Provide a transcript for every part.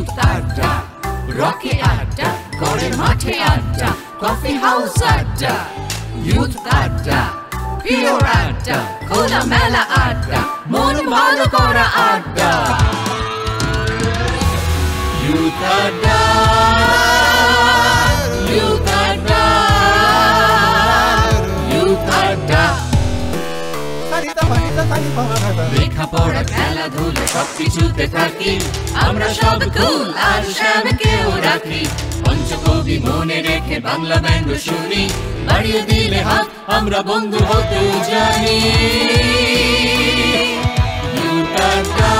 Youth আড্ডা, রকে আড্ডা, ঘরের মাঠে আড্ডা, কফি হাউস আড্ডা, ইউথ আড্ডা, পিওর আড্ডা, খোলা মেলা আড্ডা, মন ভালো করা আড্ডা। ইউথ আড্ডা, ইউথ আড্ডা, ইউথ আড্ডা। লেখাপড়া খেলাধুলা সবকিছুতে থাকি আমরা, সব কুল আর শ্যামকেও রাখি। পঞ্চকবি মনে রেখে বাংলা ব্যঙ্গ শুনি, বাড়িয়ে দিলে হাত আমরা বন্ধু হতে জানি। ইউথ আড্ডা,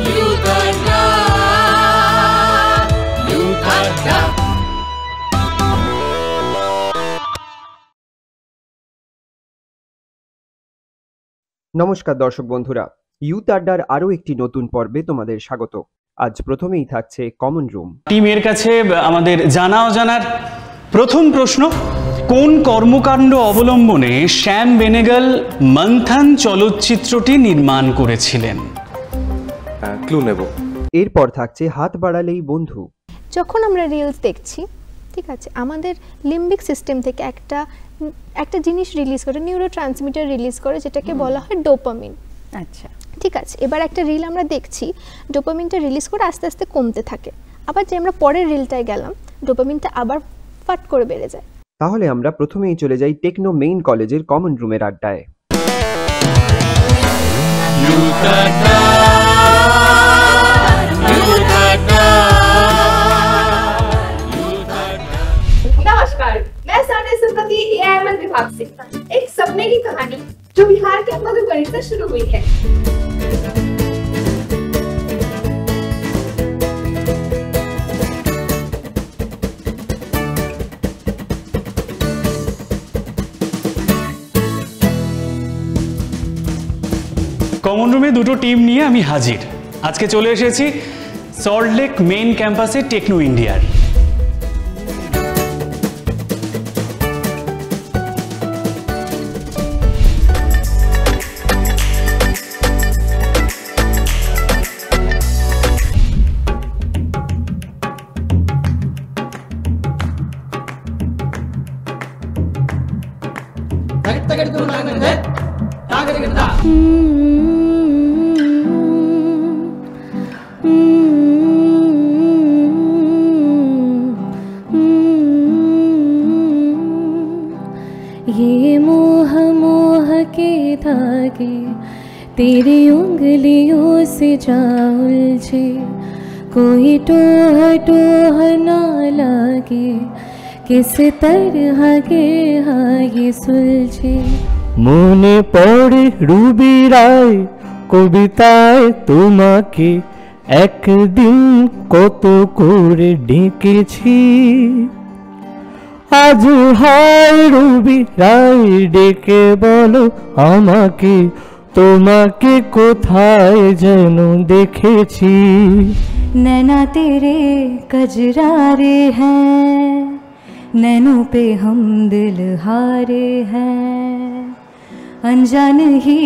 ইউথ আড্ডা, ইউথ আড্ডা। নমস্কার দর্শক বন্ধুরা, ইউথ আড্ডার আরও একটি নতুন পর্বে তোমাদের স্বাগত। আজ প্রথমেই থাকছে কমন রুম। টিমের কাছে আমাদের জানা অজানার প্রথম প্রশ্ন, কোন কর্মকাণ্ড অবলম্বনে শ্যাম বেনেগল মন্থন চলচ্চিত্রটি নির্মাণ করেছিলেন? ক্লু নেব। এরপর থাকছে হাত বাড়ালেই বন্ধু। যখন আমরা রিলস দেখছি, ঠিক আছে, আমাদের লিম্বিক সিস্টেম থেকে একটা জিনিস রিলিজ করে, নিউরো ট্রান্সমিটার রিলিজ করে, যেটাকে বলা হয় ডোপামিন। আচ্ছা, ঠিক আছে। এবার একটা রিল আমরা দেখছি, ডোপামিনটা রিলিজ করে আস্তে আস্তে কমতে থাকে। আবার যে আমরা পরের রিলটায় গেলাম, ডোপামিনটা আবার ফাট করে বেড়ে যায়। তাহলে আমরা প্রথমেই চলে যাই টেকনো মেইন কলেজের কমন রুমের আড্ডায়। नमस्कार, मैं साने संपत्ति एआईएमएल विभाग से। एक सपने की कहानी जो बिहार के मधुबनी से शुरू हुई है। কমন রুমে দুটো টিম নিয়ে আমি হাজির। আজকে চলে এসেছি সল্টলেক মেইন ক্যাম্পাসে টেকনো ইন্ডিয়ার। ये मोह मोह के धागे तेरी उंगलियों से जा उलझे, कोई टोह टोह ना लागे, किस तरह के ये सुलझे। মনে পড়ে রুবি রায় কবিতায় তোমাকে একদিন কত করে ডেকেছি, আজ হয় রুবি রায় ডেকে বলো আমাকে, তোমাকে কোথায় যেন দেখেছি। नैना तेरे कजरारे हैं, नैनों पे हम दिल हारे हैं, अनजान ही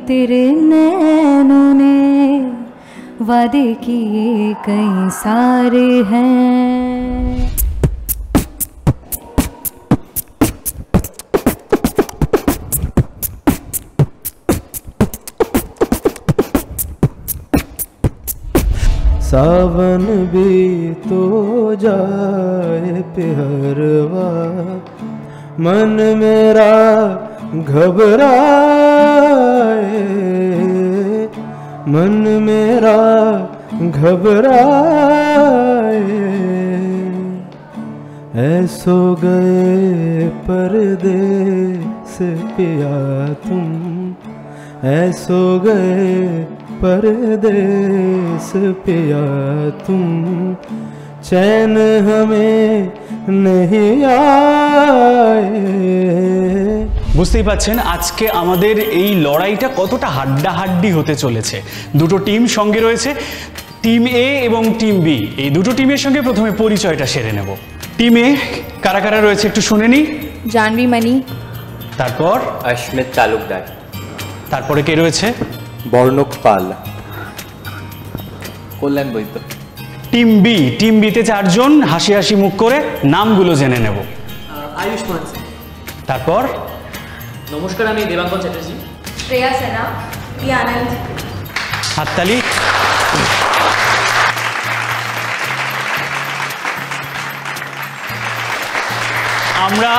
तेरे नैनों ने वादे किए कई सारे हैं। सावन भी तो जाए प्यारवा, मन मेरा घबराए, मन मेरा घबराए, ऐसो गए परदेस पिया तुम, ऐसो गए परदेस पिया तुम, चैन हमें नहीं आए। বুঝতেই পাচ্ছেন আজকে আমাদের এই লড়াইটা কতটা হাড্ডাহাড্ডি হতে চলেছে। দুটো টিম সঙ্গে রয়েছে, টিম এ এবং টিম বি। এই দুটো টিমের সঙ্গে প্রথমে পরিচয়টা সেরে নেব। টিম এ কারা কারা রয়েছে একটু শুনে নিই। জাহ্নবী মানি, তারপর অস্মিত তালুকদার, তারপরে কে রয়েছে? বর্ণক পাল, কল্যাণ বৈদ্য। টিম বিতে 4 জন, হাসি হাসি মুখ করে নামগুলো জেনে নেব। আয়ুষ্মান সিং। তারপর নমস্কার, আমি দেবাঙ্কন চ্যাটার্জি। श्रेया सेना, पी आनंद। হাততালি। আমরা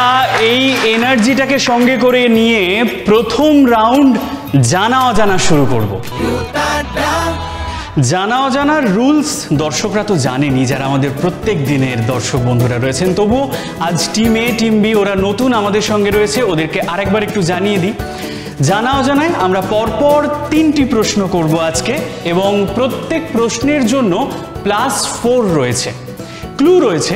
এই এনার্জিটাকে সঙ্গে করে নিয়ে প্রথম রাউন্ড জানা অজানা শুরু করব। জানা অজানার রুলস দর্শকরা তো জানেনি, যারা আমাদের প্রত্যেক দিনের দর্শক বন্ধুরা রয়েছেন। তবুও আজ টিম এ টিম বি ওরা নতুন আমাদের সঙ্গে রয়েছে, ওদেরকে আরেকবার একটু জানিয়ে দিই। জানা অজানায় আমরা পরপর 3টি প্রশ্ন করব আজকে, এবং প্রত্যেক প্রশ্নের জন্য +4 রয়েছে, ক্লু রয়েছে।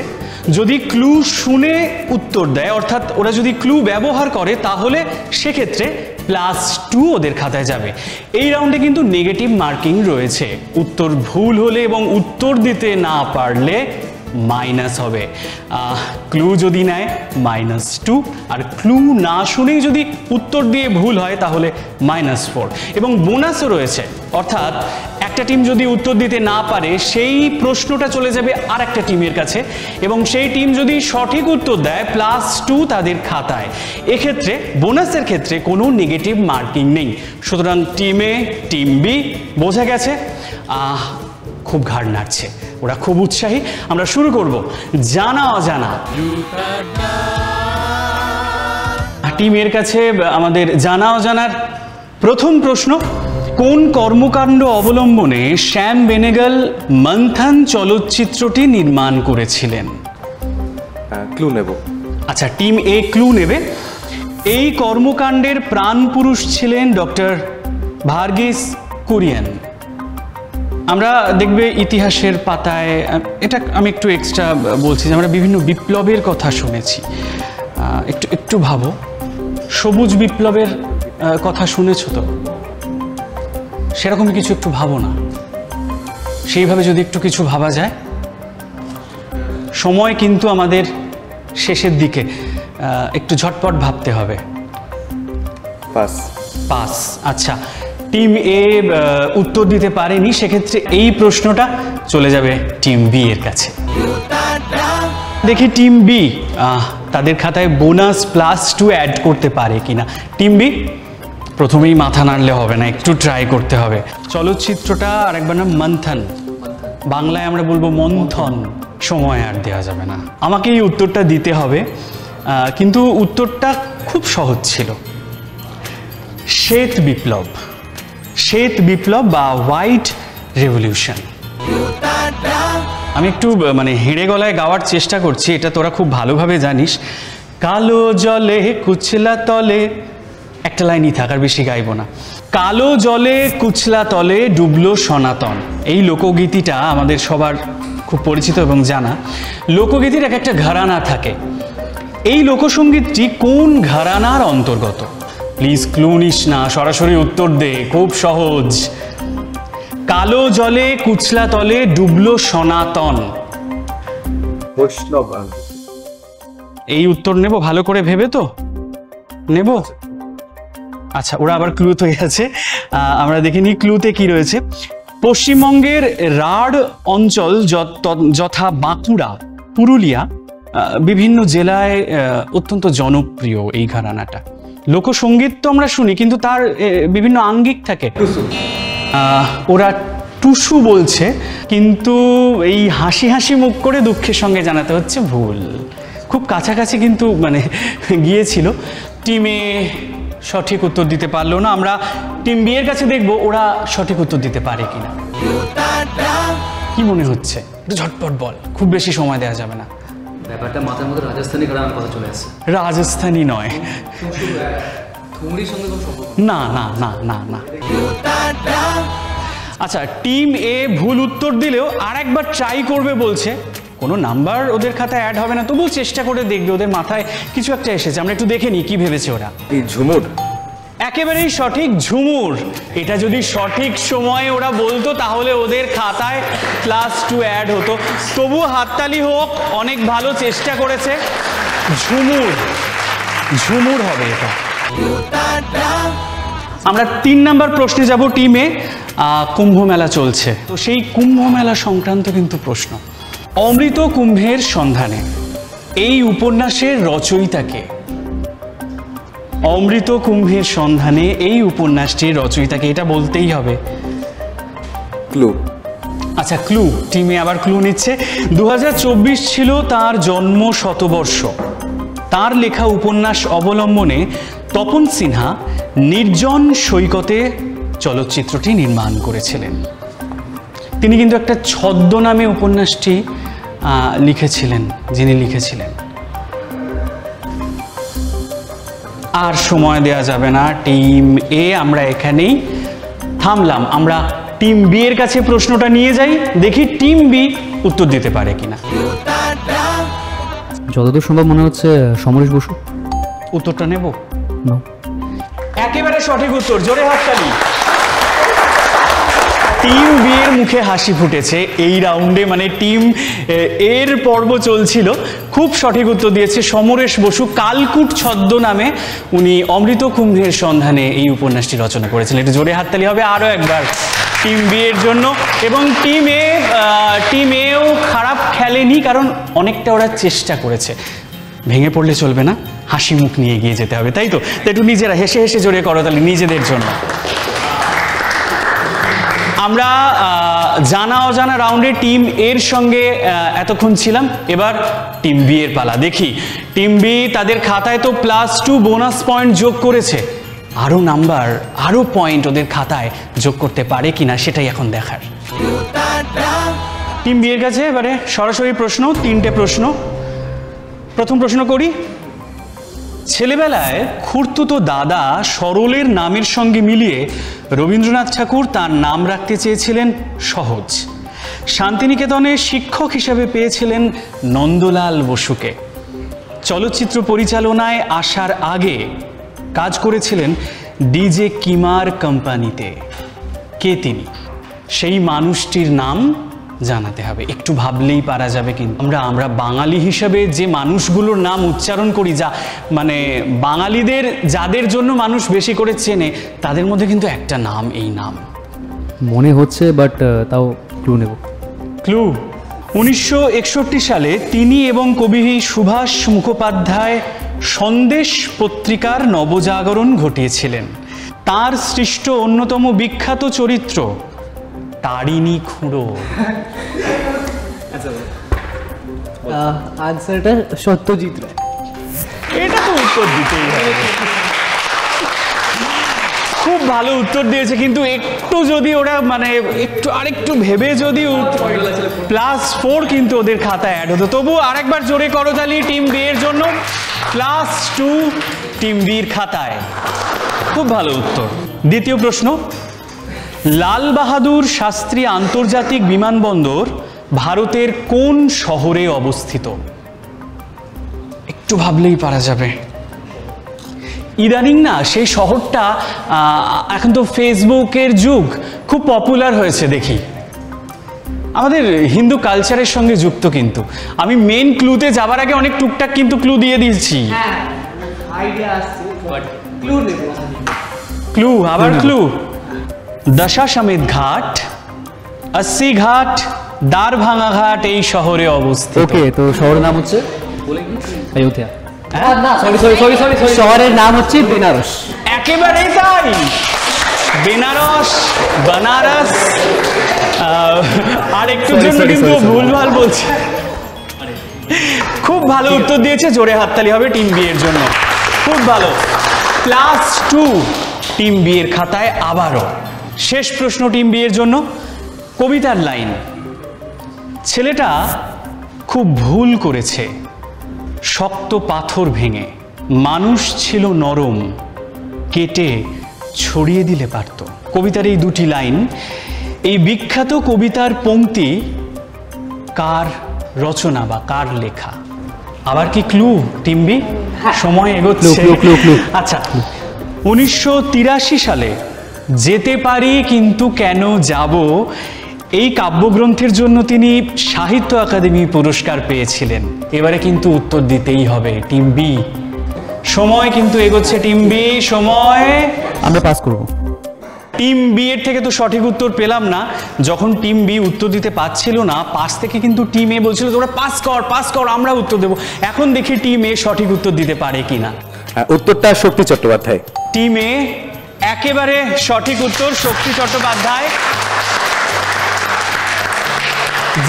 যদি ক্লু শুনে উত্তর দেয়, অর্থাৎ ওরা যদি ক্লু ব্যবহার করে, তাহলে সেক্ষেত্রে +2 ওদের খাতায় যাবে। এই রাউন্ডে কিন্তু নেগেটিভ মার্কিং রয়েছে। উত্তর ভুল হলে এবং উত্তর দিতে না পারলে মাইনাস হবে। ক্লু যদি নেয় -2, আর ক্লু না শুনেই যদি উত্তর দিয়ে ভুল হয় তাহলে -4। এবং বোনাসও রয়েছে, অর্থাৎ একটা টিম যদি উত্তর দিতে না পারে, সেই প্রশ্নটা চলে যাবে আর একটা টিমের কাছে, এবং সেই টিম যদি সঠিক উত্তর দেয় +2 তাদের খাতায়। এক্ষেত্রে বোনাসের ক্ষেত্রে কোনো নেগেটিভ মার্কিং নেই। সুতরাং টিম এ টিম বি বোঝা গেছে। খুব ঘাড় নাড়ছে, ওরা খুব উৎসাহী। আমরা শুরু করব জানা অজানা। টিমের কাছে আমাদের জানা অজানার প্রথম প্রশ্ন, কোন কর্মকাণ্ড অবলম্বনে শ্যাম বেনেগল মন্থন চলচ্চিত্রটি নির্মাণ করেছিলেন? ক্লু নেব। আচ্ছা, টিম এ ক্লু নেবে। এই কর্মকাণ্ডের প্রাণপুরুষ ছিলেন ডক্টর ভার্গিস কুরিয়েন। আমরা দেখবে ইতিহাসের পাতায়, এটা আমি একটু এক্সট্রা বলছি, যে আমরা বিভিন্ন বিপ্লবের কথা শুনেছি। একটু ভাবো, সবুজ বিপ্লবের কথা শুনেছো তো? সেরকমই কিছু একটু ভাবো না। সেইভাবে যদি একটু কিছু ভাবা যায়। সময় কিন্তু আমাদের শেষের দিকে, একটু ঝটপট ভাবতে হবে। পাস। আচ্ছা, টিম এ উত্তর দিতে পারেনি, সেক্ষেত্রে এই প্রশ্নটা চলে যাবে টিম বি এর কাছে। দেখি টিম বি তাদের খাতায় বোনাস +2 অ্যাড করতে পারে কিনা। টিম বি প্রথমেই মাথা নাড়লে হবে না, একটু ট্রাই করতে হবে। চলচ্চিত্রটা আরেকবার নাম মন্থন, বাংলায় আমরা বলবো মন্থন। সময় আর দেওয়া যাবে না, আমাকে এই উত্তরটা দিতে হবে। কিন্তু উত্তরটা খুব সহজ ছিল, শ্বেত বিপ্লব বা হোয়াইট রেভলিউশন। আমি একটু হেঁড়ে গলায় গাওয়ার চেষ্টা করছি, এটা তোরা খুব ভালোভাবে জানিস। কালো জলে কুচলা তলে, একটা লাইনই থাক, আর বেশি গাইব না। কালো জলে কুচলা তলে ডুবলো সনাতন। এই লোকগীতিটা আমাদের সবার খুব পরিচিত এবং জানা। লোকগীতির একটা ঘরানা থাকে। এই লোকসঙ্গীতটি কোন ঘরানার অন্তর্গত? প্লিজ ক্লু নিস না, সরাসরি উত্তর দে, খুব সহজ। কালো জলে কুচলা তলে ডুবলো সনাতন। বৈষ্ণব। এই উত্তর নেব ভালো করে ভেবে, তো নেব। আচ্ছা, ওরা আবার ক্লু হয়ে গেছে, আমরা দেখিনি ক্লুতে কি রয়েছে। পশ্চিমবঙ্গের রাঢ় অঞ্চল যথা বাঁকুড়া, পুরুলিয়া, বিভিন্ন জেলায় অত্যন্ত জনপ্রিয় এই ঘরানাটা। লোকসঙ্গীত তো আমরা শুনি, কিন্তু তার বিভিন্ন আঙ্গিক থাকে। ওরা টুসু বলছে, কিন্তু এই হাসি হাসি মুখ করে দুঃখের সঙ্গে জানাতে হচ্ছে ভুল। খুব কাছাকাছি কিন্তু গিয়েছিল। টিমে সঠিক উত্তর দিতে পারলো না। আমরা টিম বি এর কাছে দেখবো ওরা সঠিক উত্তর দিতে পারে কিনা। কি মনে হচ্ছে? একটু ঝটপট বল, খুব বেশি সময় দেওয়া যাবে না। ব্যাপারটা মাথার মধ্যে রাজস্থানি ঘরানার কথা চলে আসছে। রাজস্থানি নয়, ঠুমরির সঙ্গে কোনো সম্পর্ক না না না না না। আচ্ছা, টিম এ ভুল উত্তর দিলেও আর একবার ট্রাই করবে বলছে। কোনো নাম্বার ওদের খাতায় অ্যাড হবে না, তবুও চেষ্টা করে দেখবে, ওদের মাথায় কিছু একটা এসেছে। আমরা একটু দেখে নিই কি ভেবেছে ওরা। এই ঝুমুর। একেবারেই সঠিক, ঝুমুর। এটা যদি সঠিক সময়ে ওরা বলতো তাহলে ওদের খাতায় +2 অ্যাড হতো। তবু হাততালি হোক, অনেক ভালো চেষ্টা করেছে। ঝুমুর হবে এটা। আমরা 3 নম্বর প্রশ্নে যাব। টিমে কুম্ভ মেলা চলছে, তো সেই কুম্ভ মেলা সংক্রান্ত কিন্তু প্রশ্ন। অমৃত কুম্ভের সন্ধানে এই উপন্যাসের রচয়িতাকে? অমৃত কুম্ভের সন্ধানে এই উপন্যাসটির রচয়িতাকে, এটা বলতেই হবে। ক্লু। আচ্ছা, ক্লু। টিমে আবার ক্লু নিচ্ছে। 2024 ছিল তার জন্ম শতবর্ষ। তার লেখা উপন্যাস অবলম্বনে তপন সিনহা নির্জন সৈকতে চলচ্চিত্রটি নির্মাণ করেছিলেন। তিনি কিন্তু একটা ছদ্মনামে উপন্যাসটি লিখেছিলেন, যিনি লিখেছিলেন। আর সময় দেওয়া যাবে না। টিম এ আমরা এখানেই থামলাম। আমরা টিম বি এর কাছে প্রশ্নটা নিয়ে যাই, দেখি টিম বি উত্তর দিতে পারে কিনা। যতদূর সম্ভব মনে হচ্ছে সমরেশ বসু। উত্তরটা নেব? একেবারে সঠিক উত্তর, জোরে হাততালি। টিম বি এর মুখে হাসি ফুটেছে এই রাউন্ডে, মানে টিম এর পর্ব চলছিল। খুব সঠিক উত্তর দিয়েছে সমরেশ বসু। কালকুট ছদ্মনামে উনি অমৃত কুম্ভের সন্ধানে এই উপন্যাসটি রচনা করেছিলেন। একটু জোরে হাততালি হবে আরও একবার টিম বি এর জন্য। এবং টিম এও খারাপ খেলেনি, কারণ অনেকটা ওরা চেষ্টা করেছে। ভেঙে পড়লে চলবে না, হাসি মুখ নিয়ে এগিয়ে যেতে হবে, তাই তো? একটু নিজেরা হেসে হেসে জোরে করো তাহলে নিজেদের জন্য। আমরা জানা অজানা রাউন্ডে টিম এর সঙ্গে এতক্ষণ ছিলাম, এবার টিম বি এর পালা। দেখি টিম বি তাদের খাতায় তো +2 বোনাস পয়েন্ট যোগ করেছে, আরো নাম্বার, আরো পয়েন্ট ওদের খাতায় যোগ করতে পারে কিনা সেটাই এখন দেখার। টিম বি এর কাছে এবারে সরাসরি প্রশ্ন, 3টে প্রশ্ন। প্রথম প্রশ্ন করি। ছেলেবেলায় খুড়তুতো দাদা সরলের নামের সঙ্গে মিলিয়ে রবীন্দ্রনাথ ঠাকুর তার নাম রাখতে চেয়েছিলেন সহজ। শান্তিনিকেতনে শিক্ষক হিসেবে পেয়েছিলেন নন্দলাল বসুকে। চলচ্চিত্র পরিচালনায় আসার আগে কাজ করেছিলেন ডিজে কিমার কোম্পানিতে। কে তিনি? সেই মানুষটির নাম জানাতে হবে। একটু ভাবলেই পারা যাবে। কিন্তু আমরা বাঙালি হিসেবে যে মানুষগুলোর নাম উচ্চারণ করি, যা মানে বাঙালিদের যাদের জন্য মানুষ বেশি করে চেনে, তাদের মধ্যে কিন্তু একটা নাম, এই নাম মনে হচ্ছে, বাট তাও ক্লু নেব। ক্লু। 1961 সালে তিনি এবং কবি সুভাষ মুখোপাধ্যায় সন্দেশ পত্রিকার নবজাগরণ ঘটিয়েছিলেন। তার সৃষ্ট অন্যতম বিখ্যাত চরিত্র তারিণী খুঁড়ো। আনসারটা সত্যজিৎ রায়। এটা তো উত্তর দিতেই হবে। খুব ভালো উত্তর দিয়েছে, কিন্তু একটু যদি ওরা মানে একটু আরেকটু ভেবে যদি +4 কিন্তু ওদের খাতায় অ্যাড হতো। তবু আরেকবার জোরে করতালি টিম বি এর জন্য। +2 টিম বির খাতায়। খুব ভালো উত্তর। দ্বিতীয় প্রশ্ন। লাল বাহাদুর শাস্ত্রী আন্তর্জাতিক বিমানবন্দর ভারতের কোন শহরে অবস্থিত? একটু ভাবলেই পারা যাবে। ইদানিং না সেই শহরটা, এখন তো ফেসবুকের যুগ, খুব পপুলার হয়েছে দেখি। আমাদের হিন্দু কালচারের সঙ্গে যুক্ত। কিন্তু আমি মেন ক্লুতে যাবার আগে অনেক টুকটাক কিন্তু ক্লু দিয়ে দিয়েছি। ক্লু, আবার ক্লু। দশাশ্বমেধ ঘাট, 80 ঘাট, দ্বারভাঙা ঘাট এই শহরে অবস্থিত। ওকে, তো শহরের নাম হচ্ছে অযোধ্যা। শহরের নাম হচ্ছে বেনারস। একেবারেই তাই। বেনারস, বানারস। আর একটু জন্য কিন্তু ভুলভাল বলছে। খুব ভালো উত্তর দিয়েছে, জোরে হাততালি হবে টিম বি এর জন্য। খুব ভালো। +2 টিম বি এর খাতায় আবারও। শেষ প্রশ্ন টিম বি এর জন্য। কবিতার লাইন। ছেলেটা খুব ভুল করেছে, শক্ত পাথর ভেঙে। মানুষ ছিল নরম, কেটে ছড়িয়ে দিলে পারত। কবিতার এই দুটি লাইন, এই বিখ্যাত কবিতার পংক্তি কার রচনা বা কার লেখা? আবার কি ক্লু টিম বি? সময় এগোচ্ছে। আচ্ছা, 1983 সালে যেতে পারি কিন্তু কেন যাব এই কাব্যগ্রন্থের জন্য তিনি সাহিত্য একাডেমি পুরস্কার পেয়েছিলেন। এবারে কিন্তু উত্তর দিতেই হবে টিম বি। সময় কিন্তু এগোচ্ছে টিম বি, সময় আমরা পাস করব। টিম বি এর থেকে তো সঠিক উত্তর পেলাম না। যখন টিম বি উত্তর দিতে পারছিল না, পাশ থেকে কিন্তু টিম এ বলছিল তোরা পাস কর আমরা উত্তর দেবো। এখন দেখি টিম এ সঠিক উত্তর দিতে পারে কিনা। উত্তরটা শক্তি চট্টোপাধ্যায়। টিম এ একেবারে সঠিক উত্তর, শক্তি চট্টোপাধ্যায়।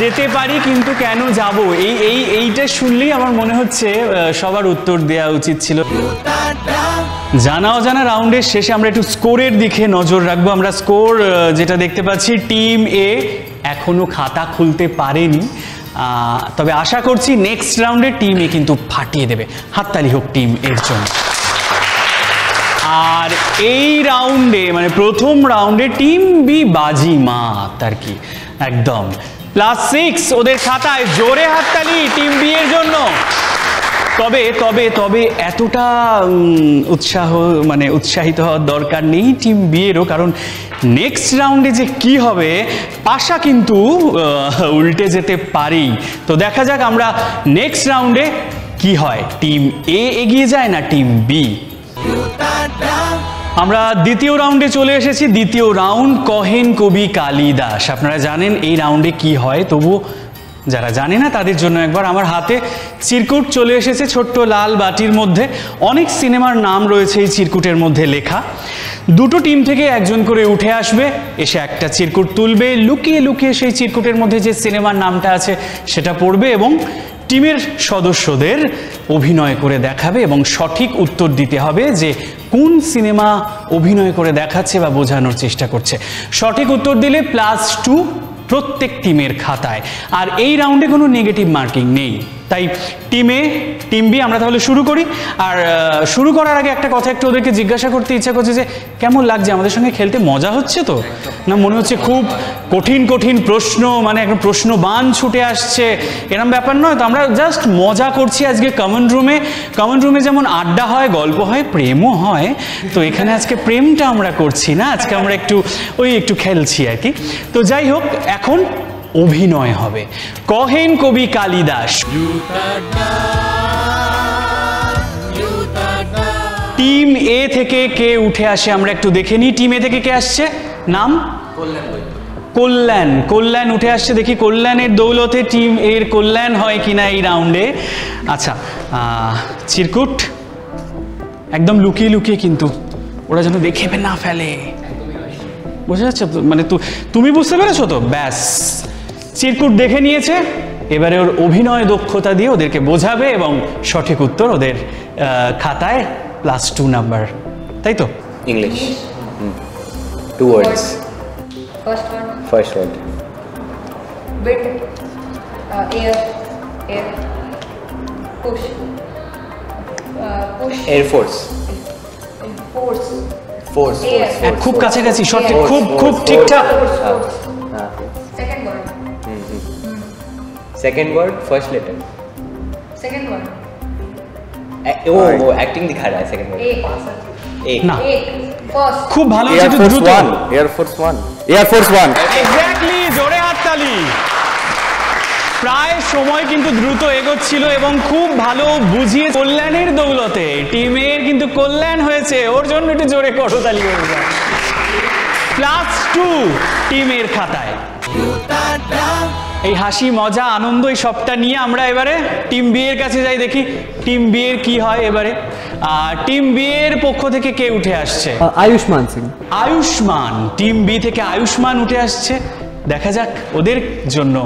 যেতে পারি কিন্তু কেন যাব, এইটা শুনলেই আমার মনে হচ্ছে সবার উত্তর দেওয়া উচিত ছিল। জানা অজানা রাউন্ডের শেষে আমরা একটু স্কোরের দিকে নজর রাখবো। আমরা স্কোর যেটা দেখতে পাচ্ছি, টিম এ এখনো খাতা খুলতে পারেনি, তবে আশা করছি নেক্সট রাউন্ডে টিম এ কিন্তু ফাটিয়ে দেবে। হাততালি হোক টিম এর জন্য। আর এই রাউন্ডে মানে প্রথম রাউন্ডে টিম বি বাজি মাত আর কি, একদম +6 ওদের খাতায়। জোরে হাততালি টিম বি এর জন্য। তবে তবে তবে এতটা উৎসাহিত হওয়ার দরকার নেই টিম বি এরও, কারণ নেক্সট রাউন্ডে যে কি হবে আশা কিন্তু উল্টে যেতে পারি। তো দেখা যাক আমরা নেক্সট রাউন্ডে কি হয়, টিম এ এগিয়ে যায় না টিম বি। আমরা দ্বিতীয় রাউন্ডে চলে এসেছি। দ্বিতীয় রাউন্ড কহেন কবি কালিদাস। আপনারা জানেন এই রাউন্ডে কি হয়, তবু যারা জানে না তাদের জন্য একবার। আমার হাতে চিরকুট চলে এসেছে ছোট্ট লাল বাটির মধ্যে। অনেক সিনেমার নাম রয়েছে এই চিরকুটের মধ্যে লেখা। দুটো টিম থেকে একজন করে উঠে আসবে, এসে একটা চিরকুট তুলবে, লুকিয়ে লুকিয়ে সেই চিরকুটের মধ্যে যে সিনেমার নামটা আছে সেটা পড়বে এবং টিমের সদস্যদের অভিনয় করে দেখাবে এবং সঠিক উত্তর দিতে হবে যে কোন সিনেমা অভিনয় করে দেখাচ্ছে বা বোঝানোর চেষ্টা করছে। সঠিক উত্তর দিলে +2 প্রত্যেক টিমের খাতায়। আর এই রাউন্ডে কোনো নেগেটিভ মার্কিং নেই, তাই টিম বি আমরা তাহলে শুরু করি। আর শুরু করার আগে একটা কথা একটু ওদেরকে জিজ্ঞাসা করতে ইচ্ছা করছে যে কেমন লাগছে, আমাদের সঙ্গে খেলতে মজা হচ্ছে তো, না মনে হচ্ছে খুব কঠিন কঠিন প্রশ্ন, মানে একটা প্রশ্ন বান ছুটে আসছে, এরকম ব্যাপার নয় তো? আমরা জাস্ট মজা করছি আজকে কমন রুমে যেমন আড্ডা হয়, গল্প হয়, প্রেমও হয়, তো এখানে আজকে প্রেমটা আমরা করছি না, আজকে আমরা একটু খেলছি আর কি। তো যাই হোক, এখন অভিনয় হবে। কহেন কবি কালিদাস। টিম এ থেকে কে উঠে আসে আমরা একটু দেখে নিই। টিম এ থেকে কে আসছে? নাম কল্যাণ উঠে আসছে। দেখি কল্যাণের দৌলতে টিম এর কল্যাণ হয় কিনা এই রাউন্ডে। আচ্ছা, চিরকুট একদম লুকিয়ে লুকিয়ে, কিন্তু ওরা যেন দেখে না ফেলে, বুঝতে যাচ্ছে? মানে তুমি বুঝতে পেরেছো তো? ব্যাস, চিরকুট দেখে নিয়েছে, এবারে ওর অভিনয় দক্ষতা দিয়ে ওদেরকে বোঝাবে এবং সঠিক উত্তর ওদের খাতায় +2 নাম্বার, তাই তো? English. 2 words. First word. Bit. Air. Push. Air Force. Force. খুব কাছাকাছি, সঠিক, খুব ঠিকঠাক। Second word, first letter. Second word. Acting दिखा रहा है second word. एक না, First. খুব ভালো Air হচ্ছে, Force দ্রুত। One. Air Force One. Air Force One. Exactly, জোরে হাততালি। প্রায় সময় কিন্তু দ্রুত এগোচ্ছিল এবং খুব ভালো বুঝিয়ে কল্যাণের দৌলতে টিমের কিন্তু কল্যাণ হয়েছে, ওর জন্য একটু জোরে করতালি হয়ে যায়। +2 টিমের খাতায়। এই হাসি, মজা, আনন্দ, এই সবটা নিয়ে আমরা এবারে টিম বি এর কাছে যাই, দেখি টিম বি এর কি হয় এবারে। টিম বি এর পক্ষ থেকে কে উঠে আসছে? আয়ুষ্মান সিং। আয়ুষ্মান, টিম বি থেকে আয়ুষ্মান উঠে আসছে। দেখা যাক ওদের জন্য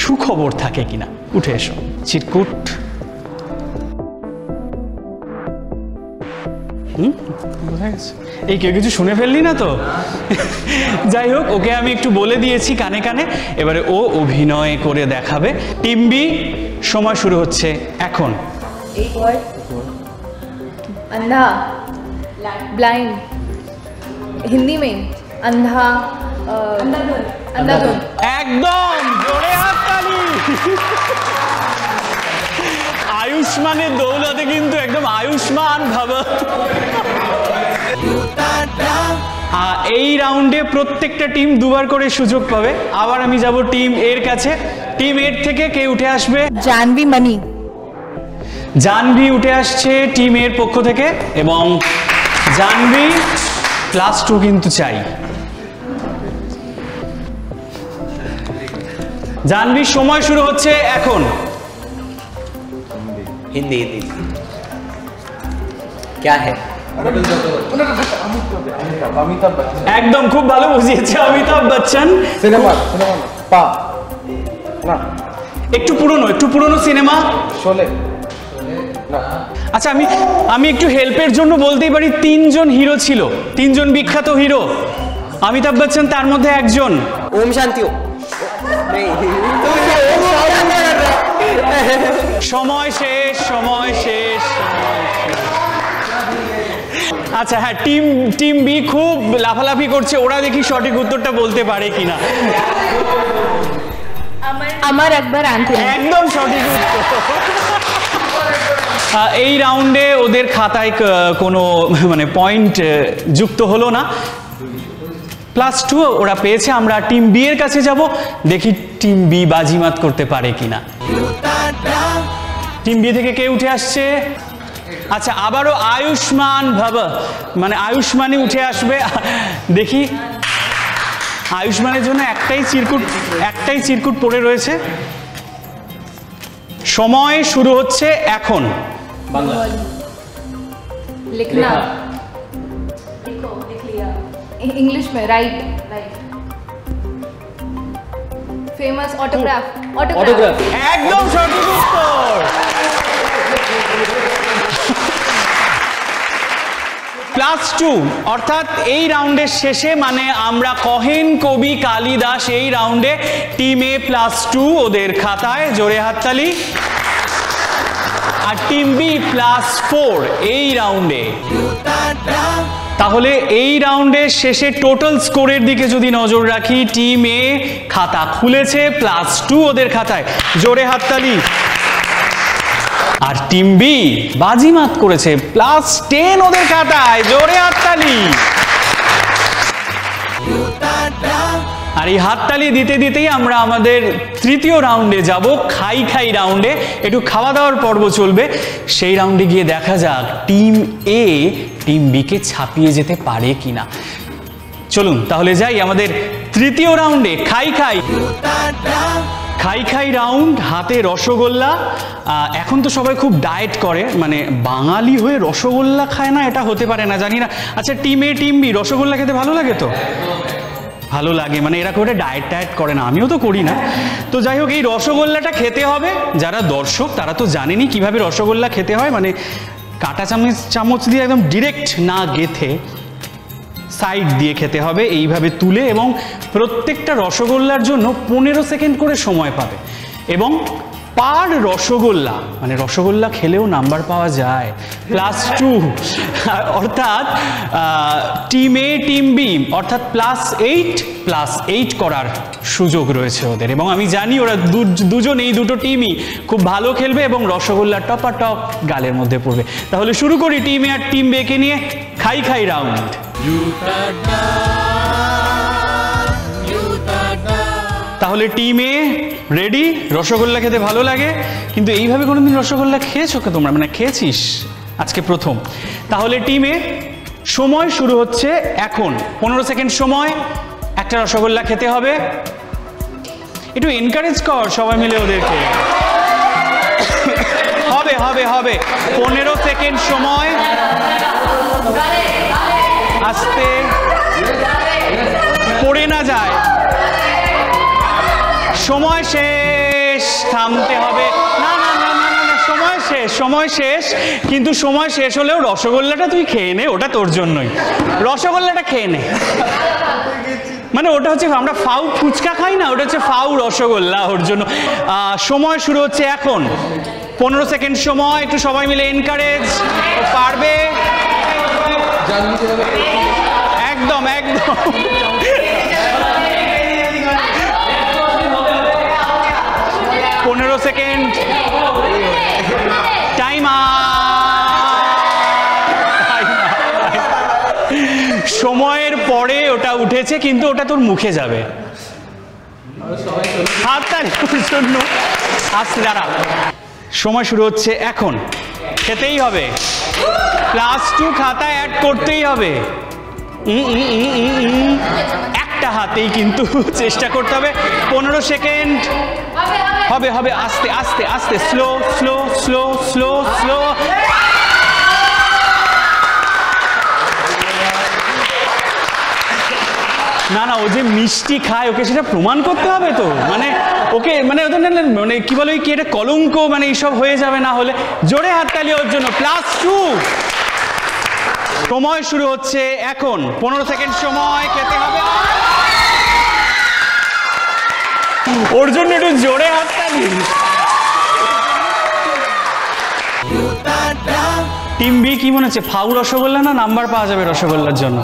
সুখবর থাকে কিনা। উঠে এসো। চিরকুট বোঝা গেছে? এই কেউ কিছু শুনে ফেললি না তো? যাই হোক, ওকে আমি একটু বলে দিয়েছি কানে কানে, এবারে ও অভিনয় করে দেখাবে। টিম বি, সময় শুরু হচ্ছে এখন। एक वर्ड. अंधा. Blind. हिंदी में अंधा. अंधाधुन. একদম, জোরে হাততালি। আয়ুষ্মানের দৌলতে কিন্তু একদম আয়ুষ্মান ভাবে। এই রাউন্ডে প্রত্যেকটা টিম দুবার করে সুযোগ পাবে। আবার আমি যাব টিম এর কাছে। টিম এর থেকে কে উঠে আসবে? जानवी मनी. জাহ্নবী উঠে আসছে টিম এর পক্ষ থেকে এবং জাহ্নবী +2 কিন্তু চাই। জাহ্নবীর সময় শুরু হচ্ছে এখন। हिंदी हिंदी क्या है? একদম খুব ভালো বুঝিয়েছে অমিতাভ বচ্চন। সিনেমা পা না, একটু পুরনো সিনেমা। শোলে। আচ্ছা আমি একটু হেল্পের জন্য বলতেই পারি 3জন হিরো ছিল, 3জন বিখ্যাত হিরো। অমিতাভ বচ্চন তার মধ্যে একজন। ओम शांति ओम সময় শেষ। আচ্ছা হ্যাঁ, টিম বি খুব লাফালাফি করছে, ওরা দেখি সঠিক উত্তরটা বলতে পারে কিনা। আমার একবার আনতে একদম সঠিক উত্তর। এই রাউন্ডে ওদের খাতায় কোনো মানে পয়েন্ট যুক্ত হলো না, +2 ওরা পেয়েছে। আমরা টিম বি এর কাছে যাব, দেখি টিম বি বাজিমাত করতে পারে কিনা। টিম বি থেকে কে উঠে আসছে? আচ্ছা আবারও আয়ুষ্মান ভব, মানে আয়ুষ্মানই উঠে আসবে। দেখি, আয়ুষ্মানের জন্য একটাই চিরকুট পড়ে রয়েছে। সময় শুরু হচ্ছে এখন। बांग्ला लिखना, लिख लिया इंग्लिश में, राइट। फेमस ऑटोग्राफ একদম সঠিক উত্তর। +2 অর্থাৎ এই রাউন্ডের শেষে, মানে আমরা কহেন কবি কালিদাস এই রাউন্ডে টিম এ +2 ওদের খাতায়, জোরে হাততালি। আর টিম বি +4 এই রাউন্ডে। তাহলে এই রাউন্ডের শেষে টোটাল স্কোরের দিকে যদি নজর রাখি, টিম এ খাতা খুলেছে, +2 ওদের খাতায়, জোরে হাততালি। আর টিম বি বাজিমাত করেছে, +10 ওদের খাতায়, জোরে হাততালি। আর এই হাততালি দিতে দিতেই আমরা আমাদের তৃতীয় রাউন্ডে যাব, খাই রাউন্ডে। একটু খাওয়া দাওয়ার পর্ব চলবে, সেই রাউন্ডে গিয়ে দেখা যাক টিম এ টিম বি কে ছাপিয়ে যেতে পারে কিনা। চলুন তাহলে যাই আমাদের তৃতীয় রাউন্ডে, খাই রাউন্ড। হাতে রসগোল্লা। এখন তো সবাই খুব ডায়েট করে, মানে বাঙালি হয়ে রসগোল্লা খায় না এটা হতে পারে না, জানি না। আচ্ছা টিম এ টিম বি রসগোল্লা খেতে ভালো লাগে তো? ভালো লাগে, মানে এরা করে ডায়েট করে না, আমিও তো করি না। তো যাই হোক, এই রসগোল্লাটা খেতে হবে। যারা দর্শক তারা তো জানেনই কিভাবে রসগোল্লা খেতে হয়, মানে কাঁটা চামচ দিয়ে একদম ডিরেক্ট না গেথে সাইড দিয়ে খেতে হবে, এইভাবে তুলে। এবং প্রত্যেকটা রসগোল্লার জন্য 15 সেকেন্ড করে সময় পাবে। এবং পার রসগোল্লা, মানে রসগোল্লা খেলেও নাম্বার পাওয়া যায়, +2। অর্থাৎ টিম এ টিম বি অর্থাৎ +8 করার সুযোগ রয়েছে ওদের। এবং আমি জানি ওরা দুজন, এই দুটো টিমই খুব ভালো খেলবে এবং রসগোল্লা টপাটপ গালের মধ্যে পড়বে। তাহলে শুরু করি টিম এ আর টিম বি কে নিয়ে খাই রাউন্ড। তাহলে টিম এ রেডি? রসগোল্লা খেতে ভালো লাগে, কিন্তু এইভাবে কোনোদিন রসগোল্লা খেয়েছো কে তোমরা? মানে খেয়েছিস আজকে প্রথম। তাহলে টিম এ সময় শুরু হচ্ছে এখন। 15 সেকেন্ড সময়, একটা রসগোল্লা খেতে হবে। একটু এনকারেজ কর সবাই মিলে ওদেরকে। হবে 15 সেকেন্ড সময়, আস্তে, পড়ে না যায়। সময় শেষ, থামতে হবে। না, সময় শেষ। কিন্তু সময় শেষ হলেও রসগোল্লাটা তুই খেয়ে নে, ওটা তোর জন্যই। রসগোল্লাটা খেয়ে নে, মানে ওটা হচ্ছে, আমরা ফাউ ফুচকা খাই না, ওটা হচ্ছে ফাউ রসগোল্লা, ওর জন্য। সময় শুরু হচ্ছে এখন। 15 সেকেন্ড সময়, একটু সবাই মিলে এনকারেজ। পারবে, একদম 15 সেকেন্ড, টাইম। সময়ের পরে ওটা উঠেছে, কিন্তু ওটা তোর মুখে যাবে। হাততালির জন্য আস্তে দাঁড়া। সময় শুরু হচ্ছে এখন। খেতেই হবে, +2 খাতায় অ্যাড করতেই হবে। একটা হাতেই কিন্তু চেষ্টা করতে হবে। 15 সেকেন্ড হবে হবে, আস্তে আস্তে আস্তে, slow slow slow slow slow. না না, ও যে মিষ্টি খায়, ওকে সেটা প্রমাণ করতে হবে তো, মানে ওকে মানে ওদের মানে কি বলে কি এটা কলঙ্ক, মানে এইসব হয়ে যাবে না হলে। জোরে হাততালি ওর জন্য। +2। সময় শুরু হচ্ছে এখন। 15 সেকেন্ড সময়, খেতে হবে। ওর জন্য একটু জোরে হাততালি। টিম বি কি মনে হচ্ছে, ফাউ রসগোল্লা না নাম্বার পাওয়া যাবে রসগোল্লার জন্য?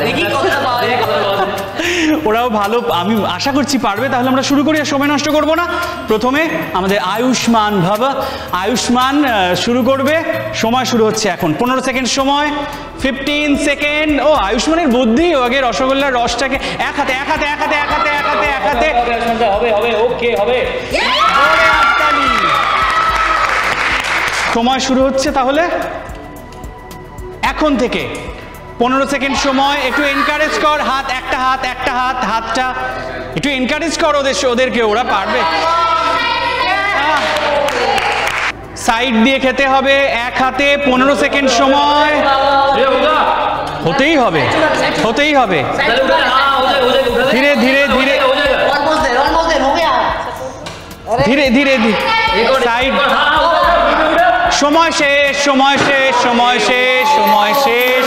ওরাও ভালো, আমি আশা করছি পারবে। তাহলে আমরা শুরু করি, আর সময় নষ্ট করবো না। প্রথমে আমাদের আয়ুষ্মান ভাবা, আয়ুষ্মান শুরু করবে। সময় শুরু হচ্ছে এখন। 15 সেকেন্ড সময়, 15 সেকেন্ড। ও আয়ুষ্মানের বুদ্ধি, ও আগে রসগোল্লার রসটাকে এক হাতে এক হাতে এক হাতে এক হাতে এক হাতে এক হাতে হবে হবে, ওকে হবে। সময় শুরু হচ্ছে তাহলে এখন থেকে। 15 সেকেন্ড সময়। একটু এনকারেজ কর, হাত একটা হাত একটা হাত, হাতটা একটু এনকারেজ কর ওদেরকে, ওরা পারবে। সাইড দিয়ে খেতে হবে এক হাতে। 15 সেকেন্ড সময়। হতেই হবে, হতেই হবে। ধীরে ধীরে ধীরে ধীরে ধীরে সাইড। সময় শেষ, সময় শেষ, সময় শেষ, সময় শেষ।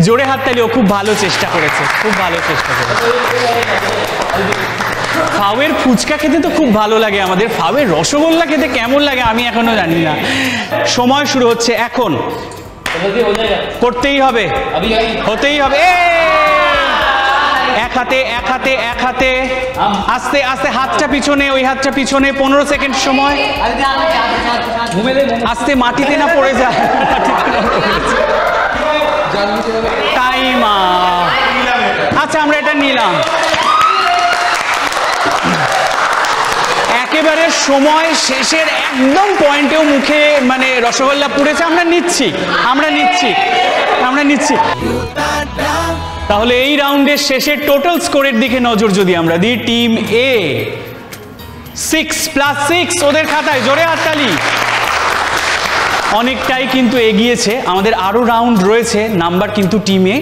জোরে হাততালি, ও খুব ভালো চেষ্টা করেছে, খুব ভালো চেষ্টা করেছে। ফাওয়ের ফুচকা খেতে তো খুব ভালো লাগে আমাদের, ফাওয়ের রসগোল্লা খেতে কেমন লাগে আমি এখনো জানি না। সময় শুরু হচ্ছে এখন। করতেই হবে, হতেই হবে। এক হাতে এক হাতে এক হাতে, আস্তে আস্তে, হাতটা পিছনে, ওই হাতটা পিছনে। 15 সেকেন্ড সময়। আস্তে, মাটিতে না পড়ে যায়। টাইম। আচ্ছা, আমরা এটা নিলাম। একেবারে সময় শেষের একদম পয়েন্টেও মুখে মানে রসগোল্লা পুড়েছে। আমরা নিচ্ছি, আমরা নিচ্ছি, আমরা নিচ্ছি। তাহলে এই রাউন্ডের শেষে টোটাল স্কোরের দিকে নজর যদি আমরা দিই, টিম এ 6 + 6 ওদের খাতায়। জোরে হাততালি। অনেকটাই কিন্তু এগিয়েছে। আমাদের আরো রাউন্ড রয়েছে, নাম্বার কিন্তু টিমে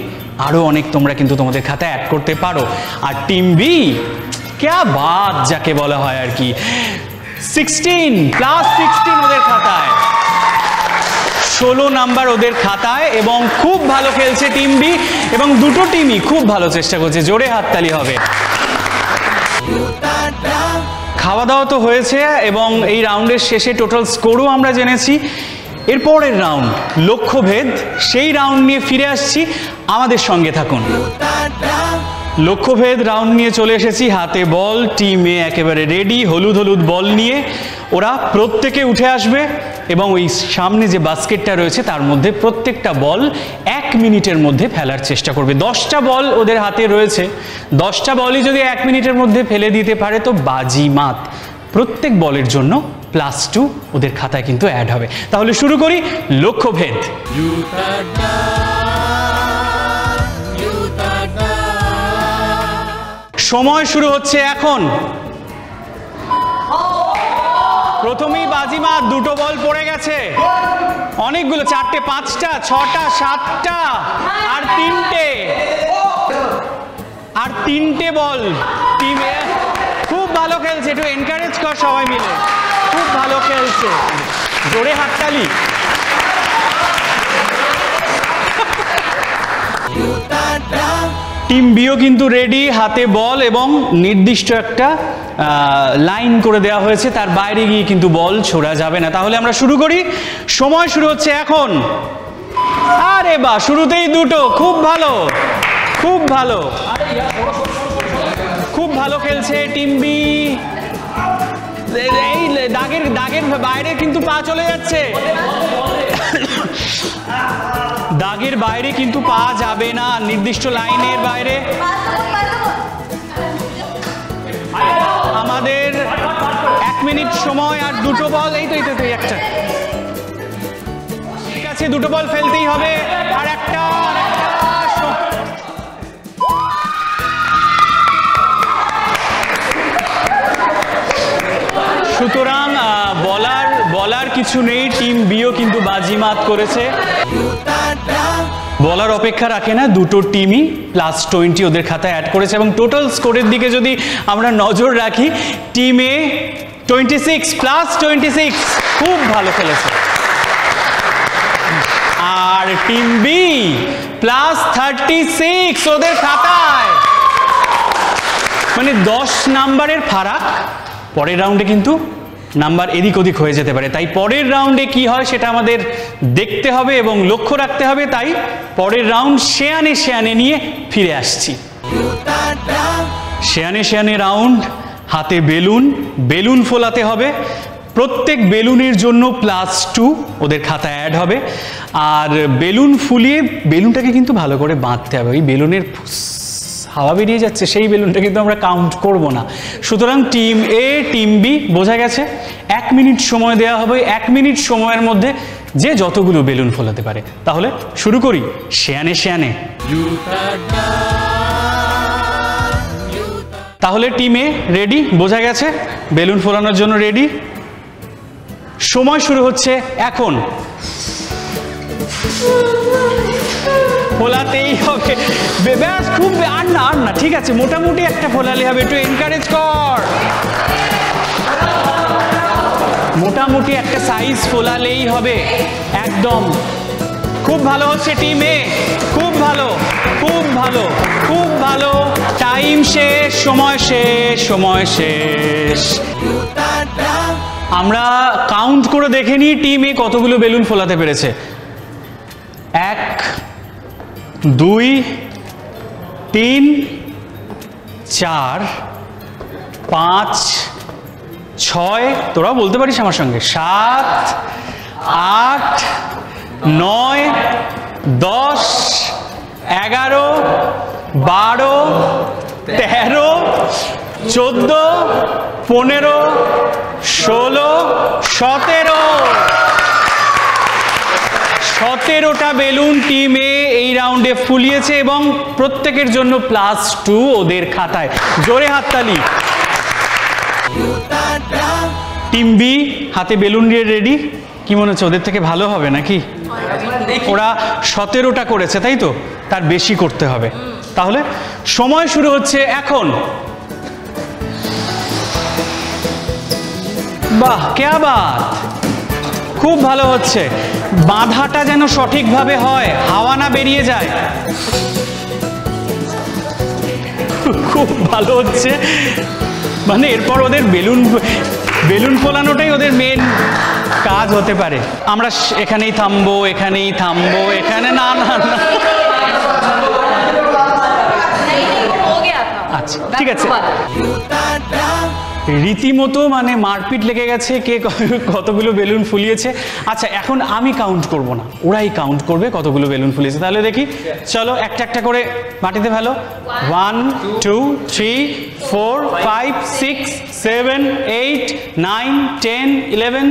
আরো অনেক তোমরা কিন্তু তোমাদের খাতায় অ্যাড করতে পারো। আর টিম বি ক্যা বাত যাকে বলা হয় আর কি, 16 + 16 ওদের খাতায়। 16 নাম্বার ওদের খাতায়, এবং খুব ভালো খেলছে টিম বি, এবং দুটো টিমই খুব ভালো চেষ্টা করছে। জোরে হাততালি হবে। খাওয়া দাওয়া তো হয়েছে, এবং এই রাউন্ডের শেষে টোটাল স্কোরও আমরা জেনেছি। এরপরের রাউন্ড লক্ষ্যভেদ, সেই রাউন্ড নিয়ে ফিরে আসছি, আমাদের সঙ্গে থাকুন। লক্ষ্যভেদ রাউন্ড নিয়ে চলে এসেছি। হাতে বল, টিম এ একেবারে রেডি, হলুদ হলুদ বল নিয়ে। ওরা প্রত্যেকে উঠে আসবে, এবং ওই সামনে যে বাস্কেটটা রয়েছে তার মধ্যে প্রত্যেকটা বল 1 মিনিটের মধ্যে ফেলার চেষ্টা করবে। 10টা বল ওদের হাতে রয়েছে, 10টা বলই যদি 1 মিনিটের মধ্যে ফেলে দিতে পারে তো বাজিমাত। প্রত্যেক বলের জন্য +2 ওদের খাতায় কিন্তু অ্যাড হবে। তাহলে শুরু করি লক্ষ্যভেদ। সময় শুরু হচ্ছে এখন। প্রথমেই বাজিমাত, দুটো বল পড়ে গেছে। অনেকগুলো, 4টে, 5টা, 6টা, 7টা, আর 3টে, আর 3টে বল। টিমে খুব ভালো খেলছে, একটু এনকারেজ কর সবাই মিলে, খুব ভালো খেলছে। জোরে হাততালি। টিম বিও কিন্তু রেডি, হাতে বল, এবং নির্দিষ্ট একটা লাইন করে দেওয়া হয়েছে, তার বাইরে গিয়ে কিন্তু বল ছোড়া যাবে না। তাহলে আমরা শুরু করি। সময় শুরু হচ্ছে এখন। আরে বাহ, শুরুতেই দুটো, খুব ভালো, খুব ভালো, খুব ভালো খেলছে টিম বি। এই দাগের বাইরে কিন্তু পা চলে যাচ্ছে, দাগের বাইরে কিন্তু পা যাবে না, নির্দিষ্ট লাইনের বাইরে। আমাদের 1 মিনিট সময় আর দুটো বল, এই তো একটা, ঠিক আছে, দুটো বল ফেলতেই হবে, আর একটা সুতরাং বলার কিছু নেই, টিম বিও কিন্তু বাজিমাত করেছে। বলার অপেক্ষা রাখে না, দুটো টিমই +20 ওদের খাতায় অ্যাড করেছে এবং টোটাল স্কোরের দিকে যদি আমরা নজর রাখি, টিম এ 26 +26 খুব ভালো খেলেছে, আর টিম বি +36 ওদের খাতায়, মানে 10 নাম্বারের ফারাক। পরের রাউন্ডে কিন্তু নাম্বার এদিক ওদিক হয়ে যেতে পারে, তাই পরের রাউন্ডে কি হয় সেটা আমাদের দেখতে হবে এবং লক্ষ্য রাখতে হবে। তাই পরের রাউন্ড শেয়ানে নিয়ে ফিরে আসছি। শেয়ানে রাউন্ড, হাতে বেলুন ফোলাতে হবে, প্রত্যেক বেলুনের জন্য +2 ওদের খাতায় অ্যাড হবে, আর বেলুন ফুলিয়ে বেলুনটাকে কিন্তু ভালো করে বাঁধতে হবে। ওই বেলুনের হাওয়া বেরিয়ে যাচ্ছে সেই বেলুনটা কিন্তু আমরা কাউন্ট করব না। সুতরাং টিম এ টিম বি বোঝা গেছে, 1 মিনিট সময় দেওয়া হবে, 1 মিনিট সময়ের মধ্যে যে যতগুলো বেলুন ফোলাতে পারে। তাহলে শুরু করি শেয়ানে। তাহলে টিম এ রেডি, বোঝা গেছে, বেলুন ফোলানোর জন্য রেডি। সময় শুরু হচ্ছে এখন, ফোলাতেই হবে, ব্যাস, খুব আর না, ঠিক আছে, মোটামুটি একটা ফোলালে হবে, একটু এনকারেজ কর, মোটামুটি একটা সাইজ ফোলালেই হবে, একদম। খুব ভালো হচ্ছে টিম এ, খুব ভালো, টাইম শেষ, সময় শেষ। আমরা কাউন্ট করে দেখে নিই টিম এ কতগুলো বেলুন ফোলাতে পেরেছে। 1 2 3 4 5 6, তোরাও বলতে পারিস আমার সঙ্গে, 7 8 9 10 11 12 13 14 15 16 17টা বেলুন টিম এ এই রাউন্ডে ফুলিয়েছে এবং প্রত্যেকের জন্য +2 ওদের খাতায়। জোরে হাততালি। টিম বি হাতে বেলুন নিয়ে রেডি, কি মনে হচ্ছে ওদের থেকে ভালো হবে নাকি? ওরা 17টা করেছে, তাই তো, তার বেশি করতে হবে। তাহলে সময় শুরু হচ্ছে এখন। বাহ, क्या बात, খুব ভালো হচ্ছে, বাঁধাটা যেন সঠিকভাবে হয়, হাওয়া না বেরিয়ে যায়, খুব ভালো হচ্ছে। মানে এরপর ওদের বেলুন ফোলানোটাই ওদের মেন কাজ হতে পারে। আমরা এখানেই থামবো, এখানে না, আচ্ছা ঠিক আছে। রীতিমতো মানে মারপিট লেগে গেছে, কে কতগুলো বেলুন ফুলিয়েছে। আচ্ছা, এখন আমি কাউন্ট করব না, ওরাই কাউন্ট করবে কতগুলো বেলুন ফুলিয়েছে। তাহলে দেখি, চলো একটা করে মাটিতে ফেলো। 1 2 3 4 5 6 7 8 9 10 11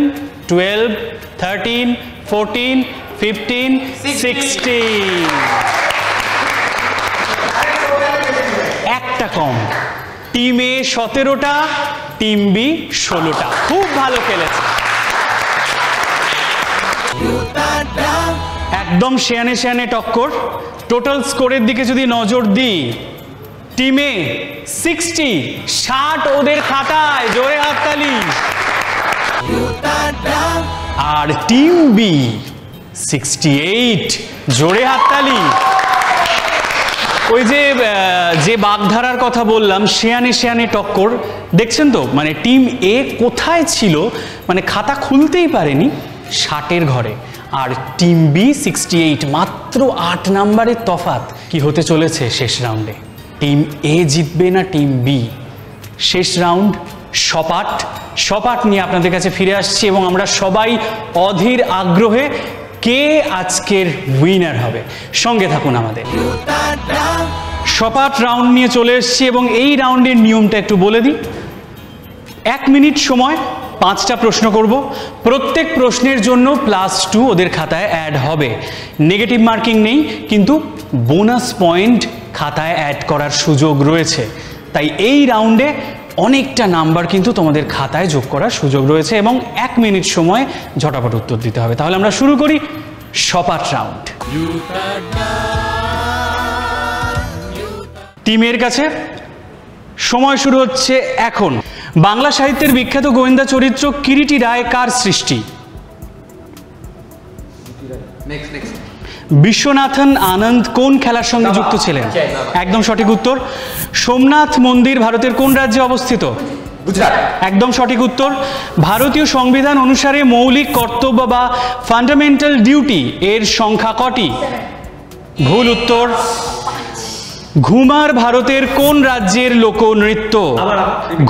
12 13 14 15 16, একটা কম। টিম এ 17টা, টিম বি 16টা, খুব ভালো খেলেছে, একদম শেয়ানে টক্কর। টোটাল স্কোরের দিকে যদি নজর দিই, টিমে 60 ওদের খাতায়, জোরে হাততালি। আর টিম বি 68, জোরে হাততালি। ওই যে বাগধারার কথা বললাম, শেয়ানে টক্কর, দেখছেন তো, মানে টিম এ কোথায় ছিল, মানে খাতা খুলতেই পারেনি 60-এর ঘরে, আর টিম বি 68, মাত্র 8 নাম্বারের তফাৎ। কি হতে চলেছে শেষ রাউন্ডে, টিম এ জিতবে না টিম বি? শেষ রাউন্ড সপাট নিয়ে আপনাদের কাছে ফিরে আসছি এবং আমরা সবাই অধীর আগ্রহে কে আজকের উইনার হবে। সঙ্গে থাকুন আমাদের। সপাট রাউন্ড নিয়ে চলে এসেছি এবং এই রাউন্ডের নিয়মটা একটু বলে দিই। 1 মিনিট সময়, 5টা প্রশ্ন করব, প্রত্যেক প্রশ্নের জন্য +2 ওদের খাতায় অ্যাড হবে। নেগেটিভ মার্কিং নেই, কিন্তু বোনাস পয়েন্ট খাতায় অ্যাড করার সুযোগ রয়েছে। তাই এই রাউন্ডে অনেকটা নাম্বার কিন্তু তোমাদের খাতায় যোগ করার সুযোগ রয়েছে এবং 1 মিনিট সময় ঝটাপট উত্তর দিতে হবে। তাহলে আমরা শুরু করি সপাট রাউন্ড। টিমের কাছে সময় শুরু হচ্ছে এখন। বাংলা সাহিত্যের বিখ্যাত গোয়েন্দা চরিত্র কিরিটি রায় কার সৃষ্টি? বিশ্বনাথন আনন্দ কোন খেলার সঙ্গে যুক্ত ছিলেন? একদম সঠিক উত্তর। সোমনাথ মন্দির ভারতের কোন রাজ্যে অবস্থিত? গুজরাট। একদম সঠিক উত্তর। ভারতীয় সংবিধান অনুসারে মৌলিক কর্তব্য বা ফান্ডামেন্টাল ডিউটি এর সংখ্যা কটি? ভুল উত্তর। ঘুমার ভারতের কোন রাজ্যের লোকনৃত্য?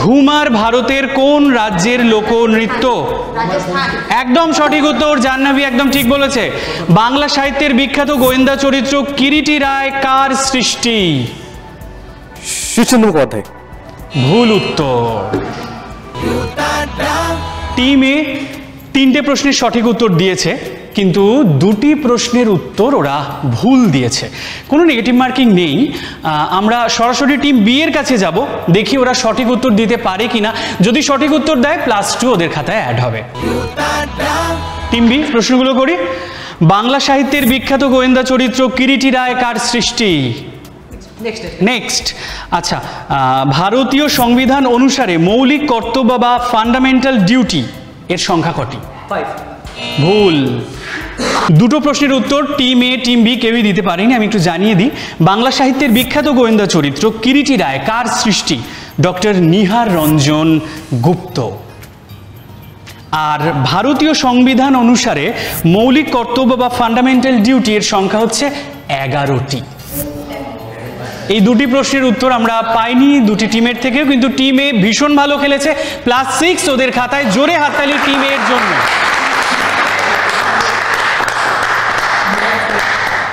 ঘুমার ভারতের কোন রাজ্যের লোকনৃত্য? একদম সঠিক উত্তর। জাহ্নবী একদম ঠিক বলেছে। বাংলা সাহিত্যের বিখ্যাত গোয়েন্দা চরিত্র কিরিটি রায় কার সৃষ্টি? শীর্ষেন্দু মুখোপাধ্যায়। ভুল উত্তর। টিমে 3টে প্রশ্নের সঠিক উত্তর দিয়েছে, কিন্তু 2টি প্রশ্নের উত্তর ওরা ভুল দিয়েছে। কোনো নেগেটিভ মার্কিং নেই। আমরা সরাসরি টিম বি এর কাছে যাব, দেখি ওরা সঠিক উত্তর দিতে পারে কিনা। যদি সঠিক উত্তর দেয় +2 ওদের খাতায় অ্যাড হবে। টিম বি, প্রশ্নগুলো করি। বাংলা সাহিত্যের বিখ্যাত গোয়েন্দা চরিত্র কিরিটি রায় কার সৃষ্টি? নেক্সট। আচ্ছা, ভারতীয় সংবিধান অনুসারে মৌলিক কর্তব্য বা ফান্ডামেন্টাল ডিউটি এর সংখ্যা কটি? 5। ভুল। 2টো প্রশ্নের উত্তর টিম এ টিম বি কেউই দিতে পারেনি। আমি একটু জানিয়ে দিই, বাংলা সাহিত্যের বিখ্যাত গোয়েন্দা চরিত্র কিরিটি রায় কার সৃষ্টি? ডক্টর নিহার রঞ্জন গুপ্ত। আর ভারতীয় সংবিধান অনুসারে মৌলিক কর্তব্য বা ফান্ডামেন্টাল ডিউটি এর সংখ্যা হচ্ছে 11টি। এই 2টি প্রশ্নের উত্তর আমরা পাইনি 2টি টিমের থেকেও, কিন্তু টিম এ ভীষণ ভালো খেলেছে। +6 ওদের খাতায়। জোরে হাততালি টিম এর জন্য।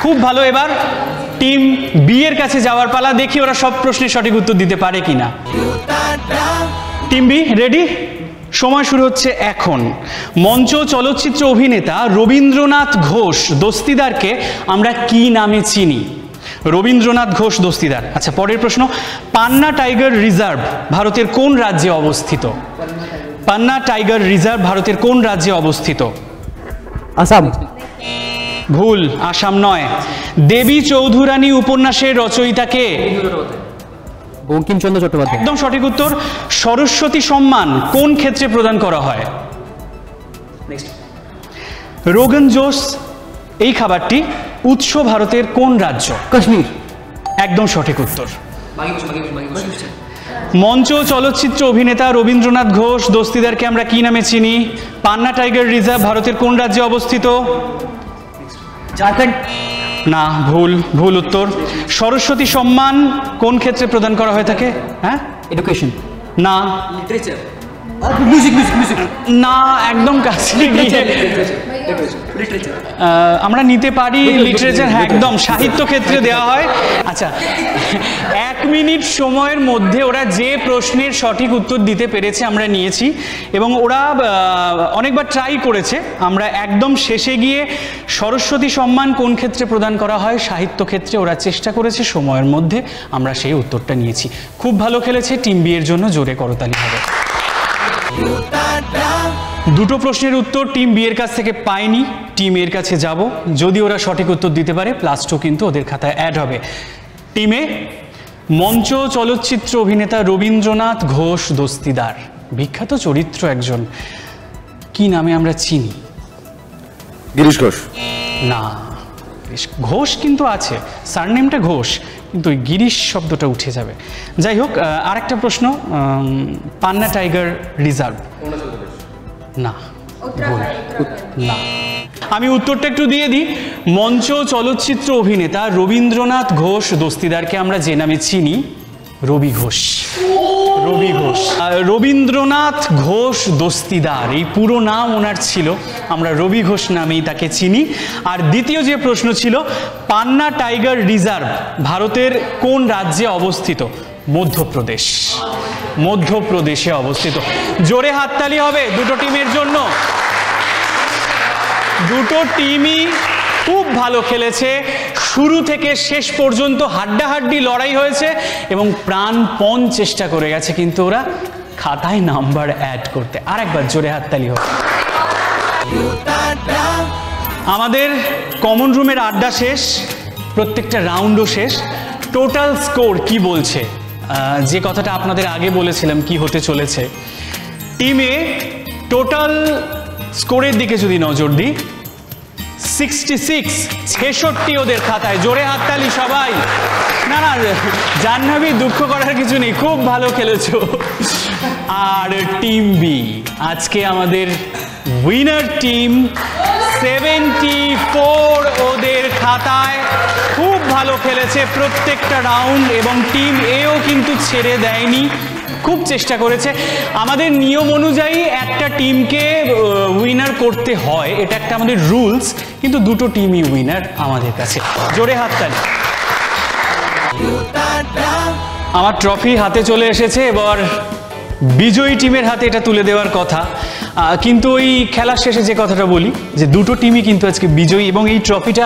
খুব ভালো। এবার টিম বি এর কাছে যাওয়ার পালা। দেখি ওরা সব প্রশ্নের সঠিক উত্তর দিতে পারে কিনা। Team be ready? সময় শুরু হচ্ছে এখন। মঞ্চ চলচ্চিত্র অভিনেতা রবীন্দ্রনাথ ঘোষ দস্তিদারকে আমরা কি নামে চিনি? রবীন্দ্রনাথ ঘোষ দস্তিদার। আচ্ছা, পরের প্রশ্ন। পান্না টাইগার রিজার্ভ ভারতের কোন রাজ্যে অবস্থিত? পান্না টাইগার রিজার্ভ ভারতের কোন রাজ্যে অবস্থিত? আসাম। ভুল, আসাম নয়। দেবী চৌধুরানী উপন্যাসের রচয়িতা কে? বঙ্কিমচন্দ্র চট্টোপাধ্যায়। একদম সঠিক উত্তর। সরস্বতী সম্মান কোন ক্ষেত্রে প্রদান করা হয়? রোগান জোশ এই খাবারটি উৎস ভারতের কোন রাজ্য? কাশ্মীর। একদম সঠিক উত্তর। মঞ্চ চলচ্চিত্র অভিনেতা রবীন্দ্রনাথ ঘোষ দস্তিদারকে আমরা কি নামে চিনি? পান্না টাইগার রিজার্ভ ভারতের কোন রাজ্যে অবস্থিত? ঝাড়খণ্ড। না, ভুল। ভুল উত্তর। সরস্বতী সম্মান কোন ক্ষেত্রে প্রদান করা হয়ে থাকে? হ্যাঁ, এডুকেশন। না। লিটারেচার। Music music music. না, একদম কাছে গিয়ে। আমরা নিতে পারি লিটারেচার। হ্যাঁ, একদম সাহিত্য ক্ষেত্রে দেওয়া হয়। আচ্ছা, 1 মিনিট সময়ের মধ্যে ওরা যে প্রশ্নের সঠিক উত্তর দিতে পেরেছে আমরা নিয়েছি, এবং ওরা অনেকবার ট্রাই করেছে। আমরা একদম শেষে গিয়ে সরস্বতী সম্মান কোন ক্ষেত্রে প্রদান করা হয় সাহিত্য ক্ষেত্রে ওরা চেষ্টা করেছে, সময়ের মধ্যে আমরা সেই উত্তরটা নিয়েছি। খুব ভালো খেলেছে টিম বি এর জন্য জোরে করতালি হবে। 2টো প্রশ্নের উত্তর টিম বি এর কাছ থেকে পাইনি, টিম এর কাছে যাব। যদি ওরা সঠিক উত্তর দিতে পারে +2 কিন্তু ওদের খাতায় অ্যাড হবে। টিমে মঞ্চ চলচ্চিত্র অভিনেতা রবীন্দ্রনাথ ঘোষ দস্তিদার, বিখ্যাত চরিত্র একজন, কি নামে আমরা চিনি? গিরিশ ঘোষ। না, ঘোষ কিন্তু আছে, সারনেমটা ঘোষ, কিন্তু ওই গিরিশ শব্দটা উঠে যাবে। যাই হোক, আরেকটা প্রশ্ন। পান্না টাইগার রিজার্ভ? না, না। আমি উত্তরটা একটু দিয়ে দিই। মঞ্চ চলচ্চিত্র অভিনেতা রবীন্দ্রনাথ ঘোষ দস্তিদারকে আমরা যে নামে চিনি রবি ঘোষ। রবি ঘোষ, রবীন্দ্রনাথ ঘোষ দস্তিদার এই পুরো নাম ওনার ছিল, আমরা রবি ঘোষ নামেই তাকে চিনি। আর দ্বিতীয় যে প্রশ্ন ছিল, পান্না টাইগার রিজার্ভ ভারতের কোন রাজ্যে অবস্থিত? মধ্যপ্রদেশ। মধ্যপ্রদেশে অবস্থিত। জোরে হাততালি হবে দুটো টিমের জন্য। দুটো টিমই খুব ভালো খেলেছে, শুরু থেকে শেষ পর্যন্ত হাড্ডাহাড্ডি লড়াই হয়েছে এবং প্রাণপণ চেষ্টা করে গেছে, কিন্তু ওরা খাতায় নাম্বার অ্যাড করতে। আর একবার জোরে হাততালি হোক। আমাদের কমন রুমের আড্ডা শেষ, প্রত্যেকটা রাউন্ডও শেষ। টোটাল স্কোর কি বলছে, যে কথাটা আপনাদের আগে বলেছিলাম কি হতে চলেছে। টিমে টোটাল স্কোরের দিকে যদি নজর দিই, 66 ওদের খাতায়। জোরে হাততালি সবাই। না না জাহ্নবী, দুঃখ করার কিছু নেই, খুব ভালো খেলেছো। আর টিম বি, আজকে আমাদের উইনার টিম, 74 ওদের খাতায়। খুব ভালো খেলেছে প্রত্যেকটা রাউন্ড এবং টিম এও কিন্তু ছেড়ে দেয়নি, খুব চেষ্টা করেছে। আমাদের নিয়ম অনুযায়ী একটা টিমকে উইনার করতে হয়, এটা একটা আমাদের রুলস, কিন্তু দুটো টিমই উইনার আমাদের কাছে। জোরে হাততালি। আমার ট্রফি হাতে চলে এসেছে, এবার বিজয়ী টিমের হাতে এটা তুলে দেওয়ার কথা। কিন্তু ওই খেলার শেষে যে কথাটা বলি, যে দুটো টিমই কিন্তু আজকে বিজয়ী এবং এই ট্রফিটা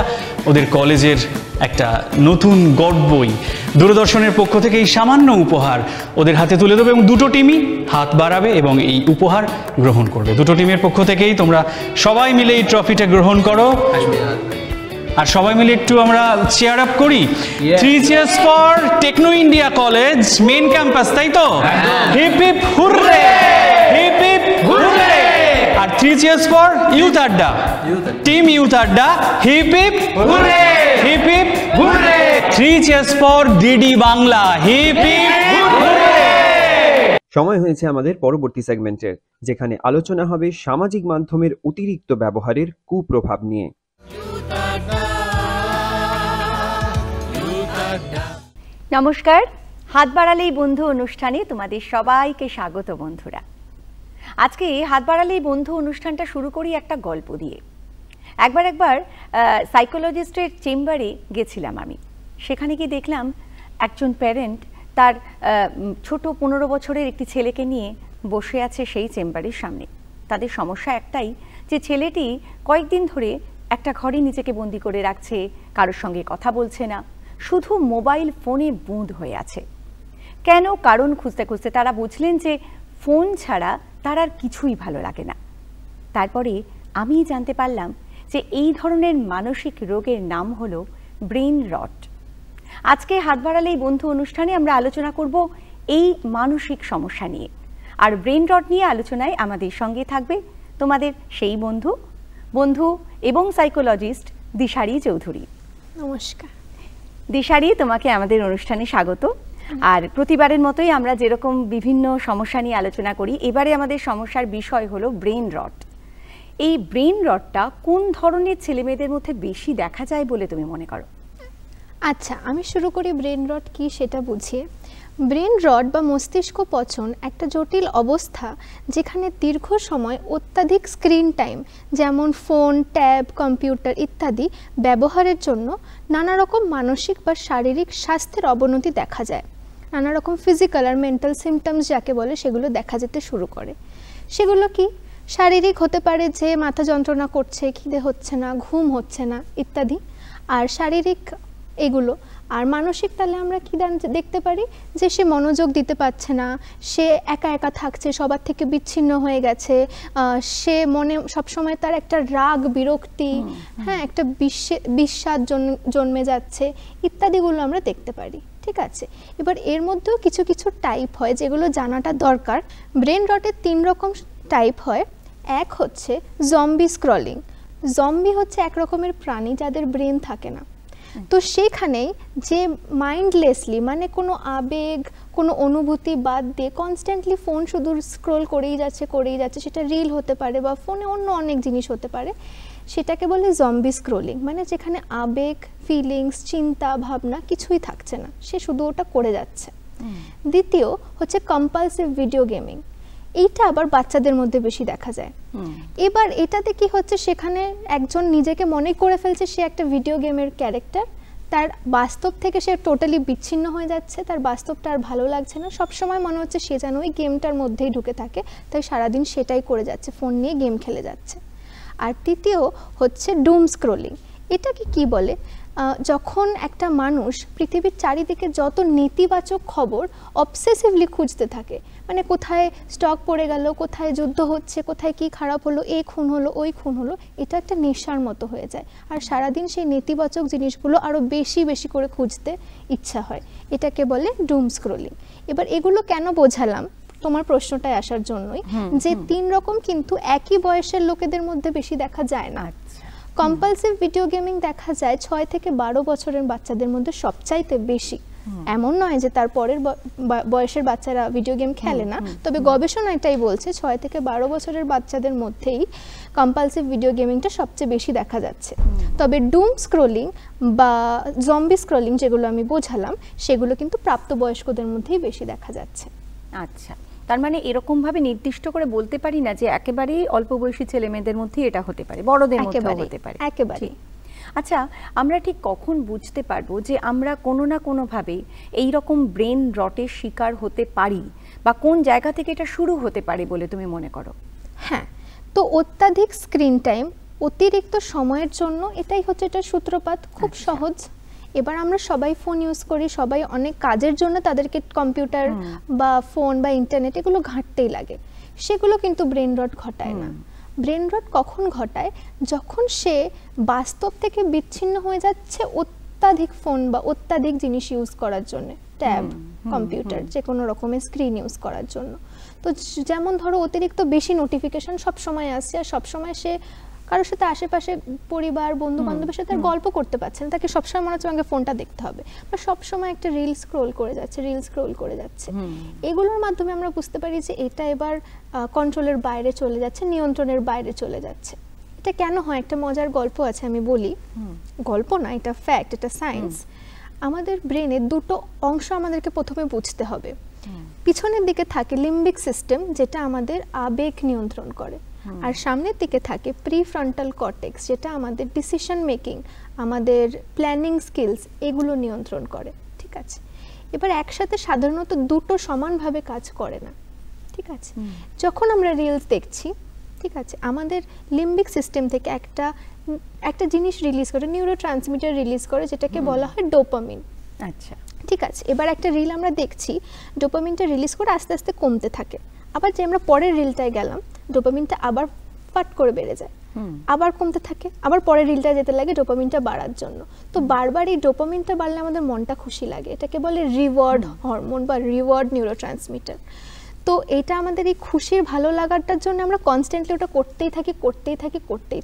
ওদের কলেজের একটা নতুন গর্বই। দূরদর্শনের পক্ষ থেকে এই সামান্য উপহার ওদের হাতে তুলে দেবে এবং দুটো টিমই হাত বাড়াবে এবং এই উপহার গ্রহণ করবে। দুটো টিমের পক্ষ থেকেই তোমরা সবাই মিলে এই ট্রফিটা গ্রহণ করো। আর সবাই মিলে একটু আমরা চেয়ার আপ করি। 3 cheers for techno India college main campus, তাই তো? Hip hip hurray, hip hip hurray. আর 3 cheers for youth Adda, team youth Adda, hip hip hurray, hip hip hurray. 3 cheers for DD Bangla, hip hip hurray. সময় হয়েছে আমাদের পরবর্তী সেগমেন্টের, যেখানে আলোচনা হবে সামাজিক মাধ্যমের অতিরিক্ত ব্যবহারের কুপ্রভাব নিয়ে। নমস্কার, হাত বাড়ালেই বন্ধু অনুষ্ঠানে তোমাদের সবাইকে স্বাগত বন্ধুরা। আজকে হাত বাড়ালেই বন্ধু অনুষ্ঠানটা শুরু করি একটা গল্প দিয়ে। একবার সাইকোলজিস্টের চেম্বারে গেছিলাম আমি। সেখানে গিয়ে দেখলাম একজন প্যারেন্ট তার ছোট 15 বছরের একটি ছেলেকে নিয়ে বসে আছে সেই চেম্বারের সামনে। তাদের সমস্যা একটাই, যে ছেলেটি কয়েকদিন ধরে একটা ঘরে নিজেকে বন্দি করে রাখছে, কারোর সঙ্গে কথা বলছে না, শুধু মোবাইল ফোনে বুঁদ হয়ে আছে। কেন কারণ খুঁজতে খুঁজতে তারা বুঝলেন যে ফোন ছাড়া তার আর কিছুই ভালো লাগে না। তারপরে আমি জানতে পারলাম যে এই ধরনের মানসিক রোগের নাম হলো ব্রেন রট। আজকে হাত বাড়ালেই বন্ধু অনুষ্ঠানে আমরা আলোচনা করব এই মানসিক সমস্যা নিয়ে। আর ব্রেন রট নিয়ে আলোচনায় আমাদের সঙ্গে থাকবে তোমাদের সেই বন্ধু এবং সাইকোলজিস্ট দিশারি চৌধুরী। নমস্কার দিশারি, তোমাকে আমাদের অনুষ্ঠানে স্বাগত। আর প্রতিবারের মতোই আমরা যেরকম বিভিন্ন সমস্যা নিয়ে আলোচনা করি, এবারে আমাদের সমস্যার বিষয় হলো ব্রেন রট। এই ব্রেন রটটা কোন ধরনের ছেলেমেয়েদের মধ্যে বেশি দেখা যায় বলে তুমি মনে করো? আচ্ছা, আমি শুরু করি ব্রেন রট কি সেটা বুঝিয়ে। ব্রেন রট বা মস্তিষ্ক পচন একটা জটিল অবস্থা, যেখানে দীর্ঘ সময় অত্যাধিক স্ক্রিন টাইম, যেমন ফোন, ট্যাব, কম্পিউটার ইত্যাদি ব্যবহারের জন্য নানা রকম মানসিক বা শারীরিক স্বাস্থ্যের অবনতি দেখা যায়। নানা রকম ফিজিক্যাল আর মেন্টাল সিমটমস যাকে বলে, সেগুলো দেখা যেতে শুরু করে। সেগুলো কি? শারীরিক হতে পারে যে মাথা যন্ত্রণা করছে, খিদে হচ্ছে না, ঘুম হচ্ছে না ইত্যাদি। আর শারীরিক এগুলো। আর মানসিক তাহলে আমরা কি দেখতে পারি, যে সে মনোযোগ দিতে পারছে না, সে একা একা থাকছে, সবার থেকে বিচ্ছিন্ন হয়ে গেছে, সে মনে সবসময় তার একটা রাগ, বিরক্তি, একটা বিস্বাদ জন্মে যাচ্ছে ইত্যাদিগুলো আমরা দেখতে পারি। ঠিক আছে, এবার এর মধ্যেও কিছু কিছু টাইপ হয় যেগুলো জানাটা দরকার। ব্রেন রটের 3 রকম টাইপ হয়। এক হচ্ছে জম্বি স্ক্রলিং। জম্বি হচ্ছে এক রকমের প্রাণী যাদের ব্রেন থাকে না। তো সেখানেই যে মাইন্ডলেসলি, মানে কোনো আবেগ, কোনো অনুভূতি বাদ দিয়ে কনস্ট্যান্টলি ফোন শুধু স্ক্রোল করেই যাচ্ছে, সেটা রিল হতে পারে বা ফোনে অন্য অনেক জিনিস হতে পারে, সেটাকে বলে জম্বি স্ক্রোলিং। মানে যেখানে আবেগ, ফিলিংস, চিন্তা, ভাবনা কিছুই থাকছে না, সে শুধু ওটা করে যাচ্ছে। দ্বিতীয় হচ্ছে কম্পালসিভ ভিডিও গেমিং। এইটা আবার বাচ্চাদের মধ্যে বেশি দেখা যায়। এবার এটাতে কি হচ্ছে, সেখানে একজন নিজেকে মনে করে ফেলছে সে একটা ভিডিও গেমের ক্যারেক্টার, তার বাস্তব থেকে সে টোটালি বিচ্ছিন্ন হয়ে যাচ্ছে, তার বাস্তবটা আর ভালো লাগছে না, সবসময় মনে হচ্ছে সে যেন ওই গেমটার মধ্যেই ঢুকে থাকে, তাই সারাদিন সেটাই করে যাচ্ছে, ফোন নিয়ে গেম খেলে যাচ্ছে। আর তৃতীয় হচ্ছে ডুম স্ক্রোলিং। এটাকে কি বলে? যখন একটা মানুষ পৃথিবীর চারিদিকে যত নেতিবাচক খবর অবসেসিভলি খুঁজতে থাকে, মানে কোথায় স্টক পড়ে গেল, কোথায় যুদ্ধ হচ্ছে, কোথায় কি খারাপ হলো, এই খুন হলো, ওই খুন হলো, এটা একটা নেশার মতো হয়ে যায়। আর সারাদিন সেই নেতিবাচক জিনিসগুলো আরও বেশি বেশি করে খুঁজতে ইচ্ছা হয়, এটাকে বলে ডুম স্ক্রোলিং। এবার এগুলো কেন বোঝালাম তোমার প্রশ্নটায় আসার জন্যই, যে 3 রকম কিন্তু একই বয়সের লোকেদের মধ্যে বেশি দেখা যায় না। কম্পালসিভ ভিডিও গেমিং দেখা যায় 6 থেকে 12 বছরের বাচ্চাদের মধ্যে সবচাইতে বেশি। এমন নয় যে তার পরের বয়সের বাচ্চারা ভিডিও গেম খেলে না, তবে গবেষণা এটাই বলছে 6 থেকে 12 বছরের বাচ্চাদের মধ্যেই কম্পালসিভ ভিডিও গেমিংটা সবচেয়ে বেশি দেখা যাচ্ছে। তবে ডুম স্ক্রোলিং বা জম্বি স্ক্রোলিং যেগুলো আমি বোঝালাম, সেগুলো কিন্তু প্রাপ্তবয়স্কদের মধ্যেই বেশি দেখা যাচ্ছে। আচ্ছা, তার মানে এরকম ভাবে নির্দিষ্ট করে বলতে পারি না যে একেবারেই অল্প বয়সী ছেলে মেয়েদের মধ্যে এটা হতে পারে, বড়দের মধ্যেও হতে পারে। একেবারে। আচ্ছা, আমরা ঠিক কখন বুঝতে পারবো যে আমরা কোনো না কোনোভাবে এই রকম ব্রেন রটের শিকার হতে পারি, বা কোন জায়গা থেকে এটা শুরু হতে পারে বলে তুমি মনে করো? হ্যাঁ, তো অত্যাধিক স্ক্রিন টাইম, অতিরিক্ত সময়ের জন্য, এটাই হচ্ছে এটার সূত্রপাত। খুব সহজ। এবার আমরা সবাই ফোন ইউজ করি, সবাই অনেক কাজের জন্য তাদেরকে কম্পিউটার বা ফোন বা ইন্টারনেট এগুলো ঘাঁটতেই লাগে, সেগুলো কিন্তু ব্রেন রট ঘটায় না। ব্রেন রট কখন ঘটায়? যখন সে বাস্তব থেকে বিচ্ছিন্ন হয়ে যাচ্ছে অত্যাধিক ফোন বা অত্যাধিক জিনিস ইউজ করার জন্য, ট্যাব, কম্পিউটার, যে কোনো রকমের স্ক্রিন ইউজ করার জন্য। তো যেমন ধরো অতিরিক্ত বেশি নোটিফিকেশন সব সময় আসছে, আর সবসময় সে কারোর সাথে আশেপাশে পরিবার বন্ধু বান্ধবের সাথে গল্প করতে পারছে না, তাকে সবসময় মনে হচ্ছে আমাকে ফোনটা দেখতে হবে, বা সবসময় একটা রিল স্ক্রোল করে যাচ্ছে। এগুলোর মাধ্যমে আমরা বুঝতে পারি যে এটা এবার কন্ট্রোলের বাইরে চলে যাচ্ছে, নিয়ন্ত্রণের বাইরে চলে যাচ্ছে। এটা কেন হয়? একটা মজার গল্প আছে, আমি বলি। গল্প না, এটা ফ্যাক্ট, এটা সায়েন্স। আমাদের ব্রেনে দুটো অংশ আমাদেরকে প্রথমে বুঝতে হবে। পিছনের দিকে থাকে লিম্বিক সিস্টেম, যেটা আমাদের আবেগ নিয়ন্ত্রণ করে, আর সামনের দিকে থাকে প্রিফ্রন্টাল কর্টেক্স, যেটা আমাদের ডিসিশন মেকিং, আমাদের প্ল্যানিং স্কিলস, এগুলো নিয়ন্ত্রণ করে। ঠিক আছে, এবার একসাথে সাধারণত দুটো সমানভাবে কাজ করে না। ঠিক আছে, যখন আমরা রিলস দেখছি, ঠিক আছে, আমাদের লিম্বিক সিস্টেম থেকে একটা জিনিস রিলিজ করে, নিউরো ট্রান্সমিটার রিলিজ করে, যেটাকে বলা হয় ডোপামিন। আচ্ছা, ঠিক আছে, এবার একটা রিল আমরা দেখছি, ডোপামিনটা রিলিজ করে আস্তে আস্তে কমতে থাকে। আবার যে আমরা পরের রিলটায় গেলাম, ডোপামিনটা আবার ফাট করে বেড়ে যায়, আবার কমতে থাকে, আবার পরের রিলটা যেতে লাগে ডোপামিনটা বাড়ার জন্য। তো বারবার এই ডোপামিনটা বাড়লে আমাদের মনটা খুশি লাগে, এটাকে বলে রিওয়ার্ড হরমোন বা রিওয়ার্ড নিউরোট্রান্সমিটার। তো এটা আমাদের এই খুশির ভালো লাগাটার জন্য আমরা কনস্ট্যান্টলি ওটা করতেই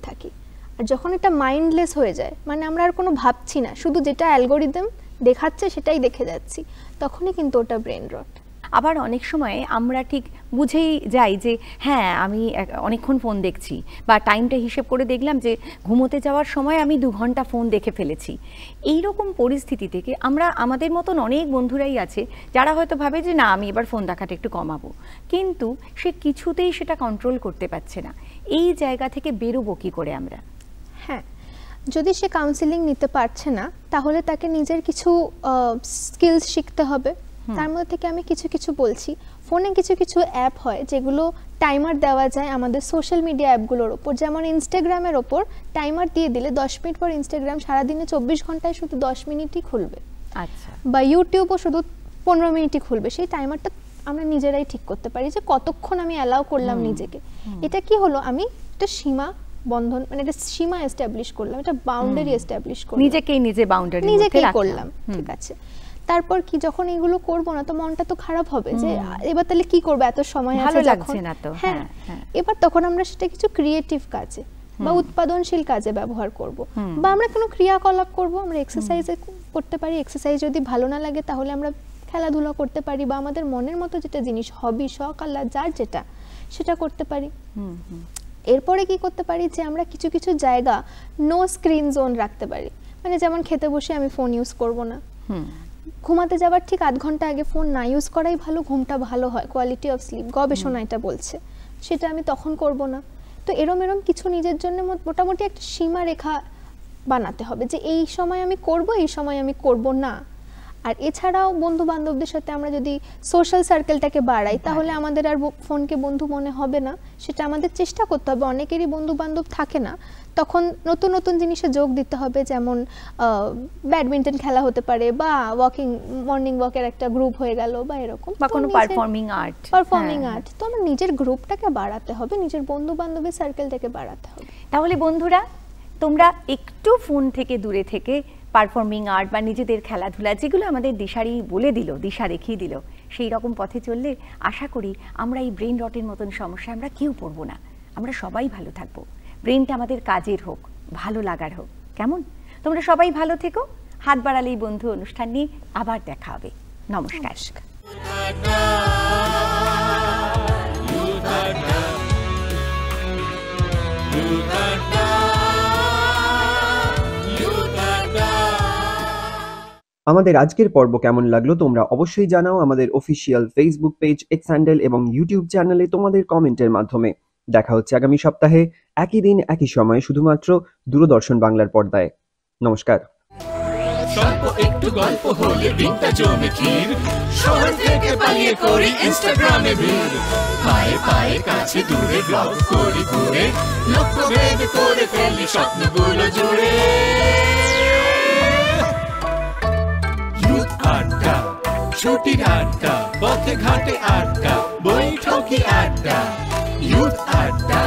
থাকি। আর যখন এটা মাইন্ডলেস হয়ে যায়, মানে আমরা আর কোনো ভাবছি না, শুধু যেটা অ্যালগোরিদম দেখাচ্ছে সেটাই দেখে যাচ্ছি, তখনই কিন্তু ওটা ব্রেন রট। আবার অনেক সময় আমরা ঠিক বুঝেই যাই যে হ্যাঁ আমি অনেকক্ষণ ফোন দেখছি, বা টাইমটা হিসেব করে দেখলাম যে ঘুমোতে যাওয়ার সময় আমি 2 ঘন্টা ফোন দেখে ফেলেছি। এই রকম পরিস্থিতি থেকে আমরা, আমাদের মতন অনেক বন্ধুরাই আছে যারা হয়তো ভাবে যে না আমি এবার ফোন দেখাটা একটু কমাবো, কিন্তু সে কিছুতেই সেটা কন্ট্রোল করতে পারছে না। এই জায়গা থেকে বেরোবো কি করে আমরা? হ্যাঁ, যদি সে কাউন্সিলিং নিতে পারছে না, তাহলে তাকে নিজের কিছু স্কিলস শিখতে হবে। তার মধ্যে থেকে আমি কিছু বলছি। ফোনে কিছু অ্যাপ হয় যেগুলো টাইমার দেওয়া যায় আমাদের সোশ্যাল মিডিয়া অ্যাপগুলোর ওপর, যেমন ইনস্টাগ্রামের ওপর টাইমার দিয়ে দিলে 10 মিনিট পর ইনস্টাগ্রাম সারাদিনে 24 ঘন্টায় শুধু 10 মিনিটই খুলবে। আচ্ছা, বা ইউটিউবও শুধু 15 মিনিটই খুলবে। সেই টাইমারটা আমরা নিজেরাই ঠিক করতে পারি যে কতক্ষণ আমি অ্যালাউ করলাম নিজেকে। এটা কি হলো, আমি একটা সীমা বন্ধন, মানে একটা সীমা এস্টাবলিশ করলাম, একটা বাউন্ডারি এস্টাবলিশ করলাম, নিজে বাউন্ডারি করলাম। ঠিক আছে, তারপর কি যখন এগুলো করব না, তো মনটা তো খারাপ হবে যে এবার তাহলে কি করব, এত সময় আছে লাগছে না তো। হ্যাঁ, এবার তখন আমরা সেটা কিছু ক্রিয়েটিভ কাজে বা উৎপাদনশীল কাজে ব্যবহার করব, বা আমরা কোনো ক্রিয়াকলাপ করব। আমরা এক্সারসাইজ করতে পারি, এক্সারসাইজ যদি ভালো না লাগে তাহলে আমরা খেলাধুলা করতে পারি, বা আমাদের মনের মতো যেটা জিনিস, হবি, শখ, আল্লাহ যার যেটা, সেটা করতে পারি। এরপরে কি করতে পারি যে আমরা কিছু জায়গা নো স্ক্রিন জোন রাখতে পারি, মানে যেমন খেতে বসে আমি ফোন ইউজ করব না, ঘুমাতে যাবার ঠিক 8 ঘন্টা আগে ফোন না ইউজ করাই ভালো, ঘুমটা ভালো হয়, কোয়ালিটি অফ স্লিপ, গবেষণা এটা বলছে, সেটা আমি তখন করব না। তো এরম কিছু নিজের জন্য মোটামুটি একটা সীমা রেখা বানাতে হবে যে এই সময় আমি করব, এই সময় আমি করব না। আর এছাড়াও বন্ধু বান্ধবদের সাথে আমরা যদি সোশ্যাল সার্কেলটাকে বাড়াই তাহলে আমাদের আর ফোনকে বন্ধু মনে হবে না, সেটা আমাদের চেষ্টা করতে হবে। অনেকেরই বন্ধু বান্ধব থাকে না, তখন নতুন নতুন জিনিসে যোগ দিতে হবে, যেমন ব্যাডমিন্টন খেলা হতে পারে বা ওয়াকিং, মর্নিং ওয়াকের একটা গ্রুপ হয়ে গেল বা এরকম, বা কোনো পারফর্মিং আর্ট। তো আমার নিজের গ্রুপটাকে বাড়াতে হবে, নিজের বন্ধু বান্ধবের সার্কেলটাকে বাড়াতে হবে। তাহলে বন্ধুরা, তোমরা একটু ফোন থেকে দূরে থেকে পারফর্মিং আর্ট বা নিজেদের খেলাধুলা, যেগুলো আমাদের দিশারি বলে দিল, দিশা দেখিয়ে দিল, সেই রকম পথে চললে আশা করি আমরা এই ব্রেন রটের মতন সমস্যা আমরা কেউ পড়বো না, আমরা সবাই ভালো থাকবো। ব্রেনটা আমাদের কাজের হোক, ভালো লাগার হোক, কেমন? তোমরা সবাই ভালো থেকো। হাত বাড়ালেই বন্ধু অনুষ্ঠান নিয়ে আবার দেখা হবে। নমস্কার। আমাদের আজকের পর্ব কেমন লাগলো তোমরা অবশ্যই জানাও আমাদের official Facebook page, x handle এবং ইউটিউব চ্যানেলে তোমাদের কমেন্টের মাধ্যমে। দেখা হচ্ছে আগামী সপ্তাহে একই দিন একই সময়ে শুধুমাত্র দূরদর্শন বাংলার পর্দায়। নমস্কার। স্বল্প একটু গল্প হলে দিনটা জমে ক্ষীর, শহর থেকে পালিয়ে করি ইনস্টাগ্রামে ভিড়, পায়ে পায়ে কাছে দূরে ব্লগ করি ঘুরে, লক্ষ্য ভেদ করে ফেলি স্বপ্নগুলো জুড়ে। ইউথ আড্ডা, ছুটির আড্ডা, পথে ঘাটে আড্ডা, বৈঠকি আড্ডা, ইউথ আড্ডা।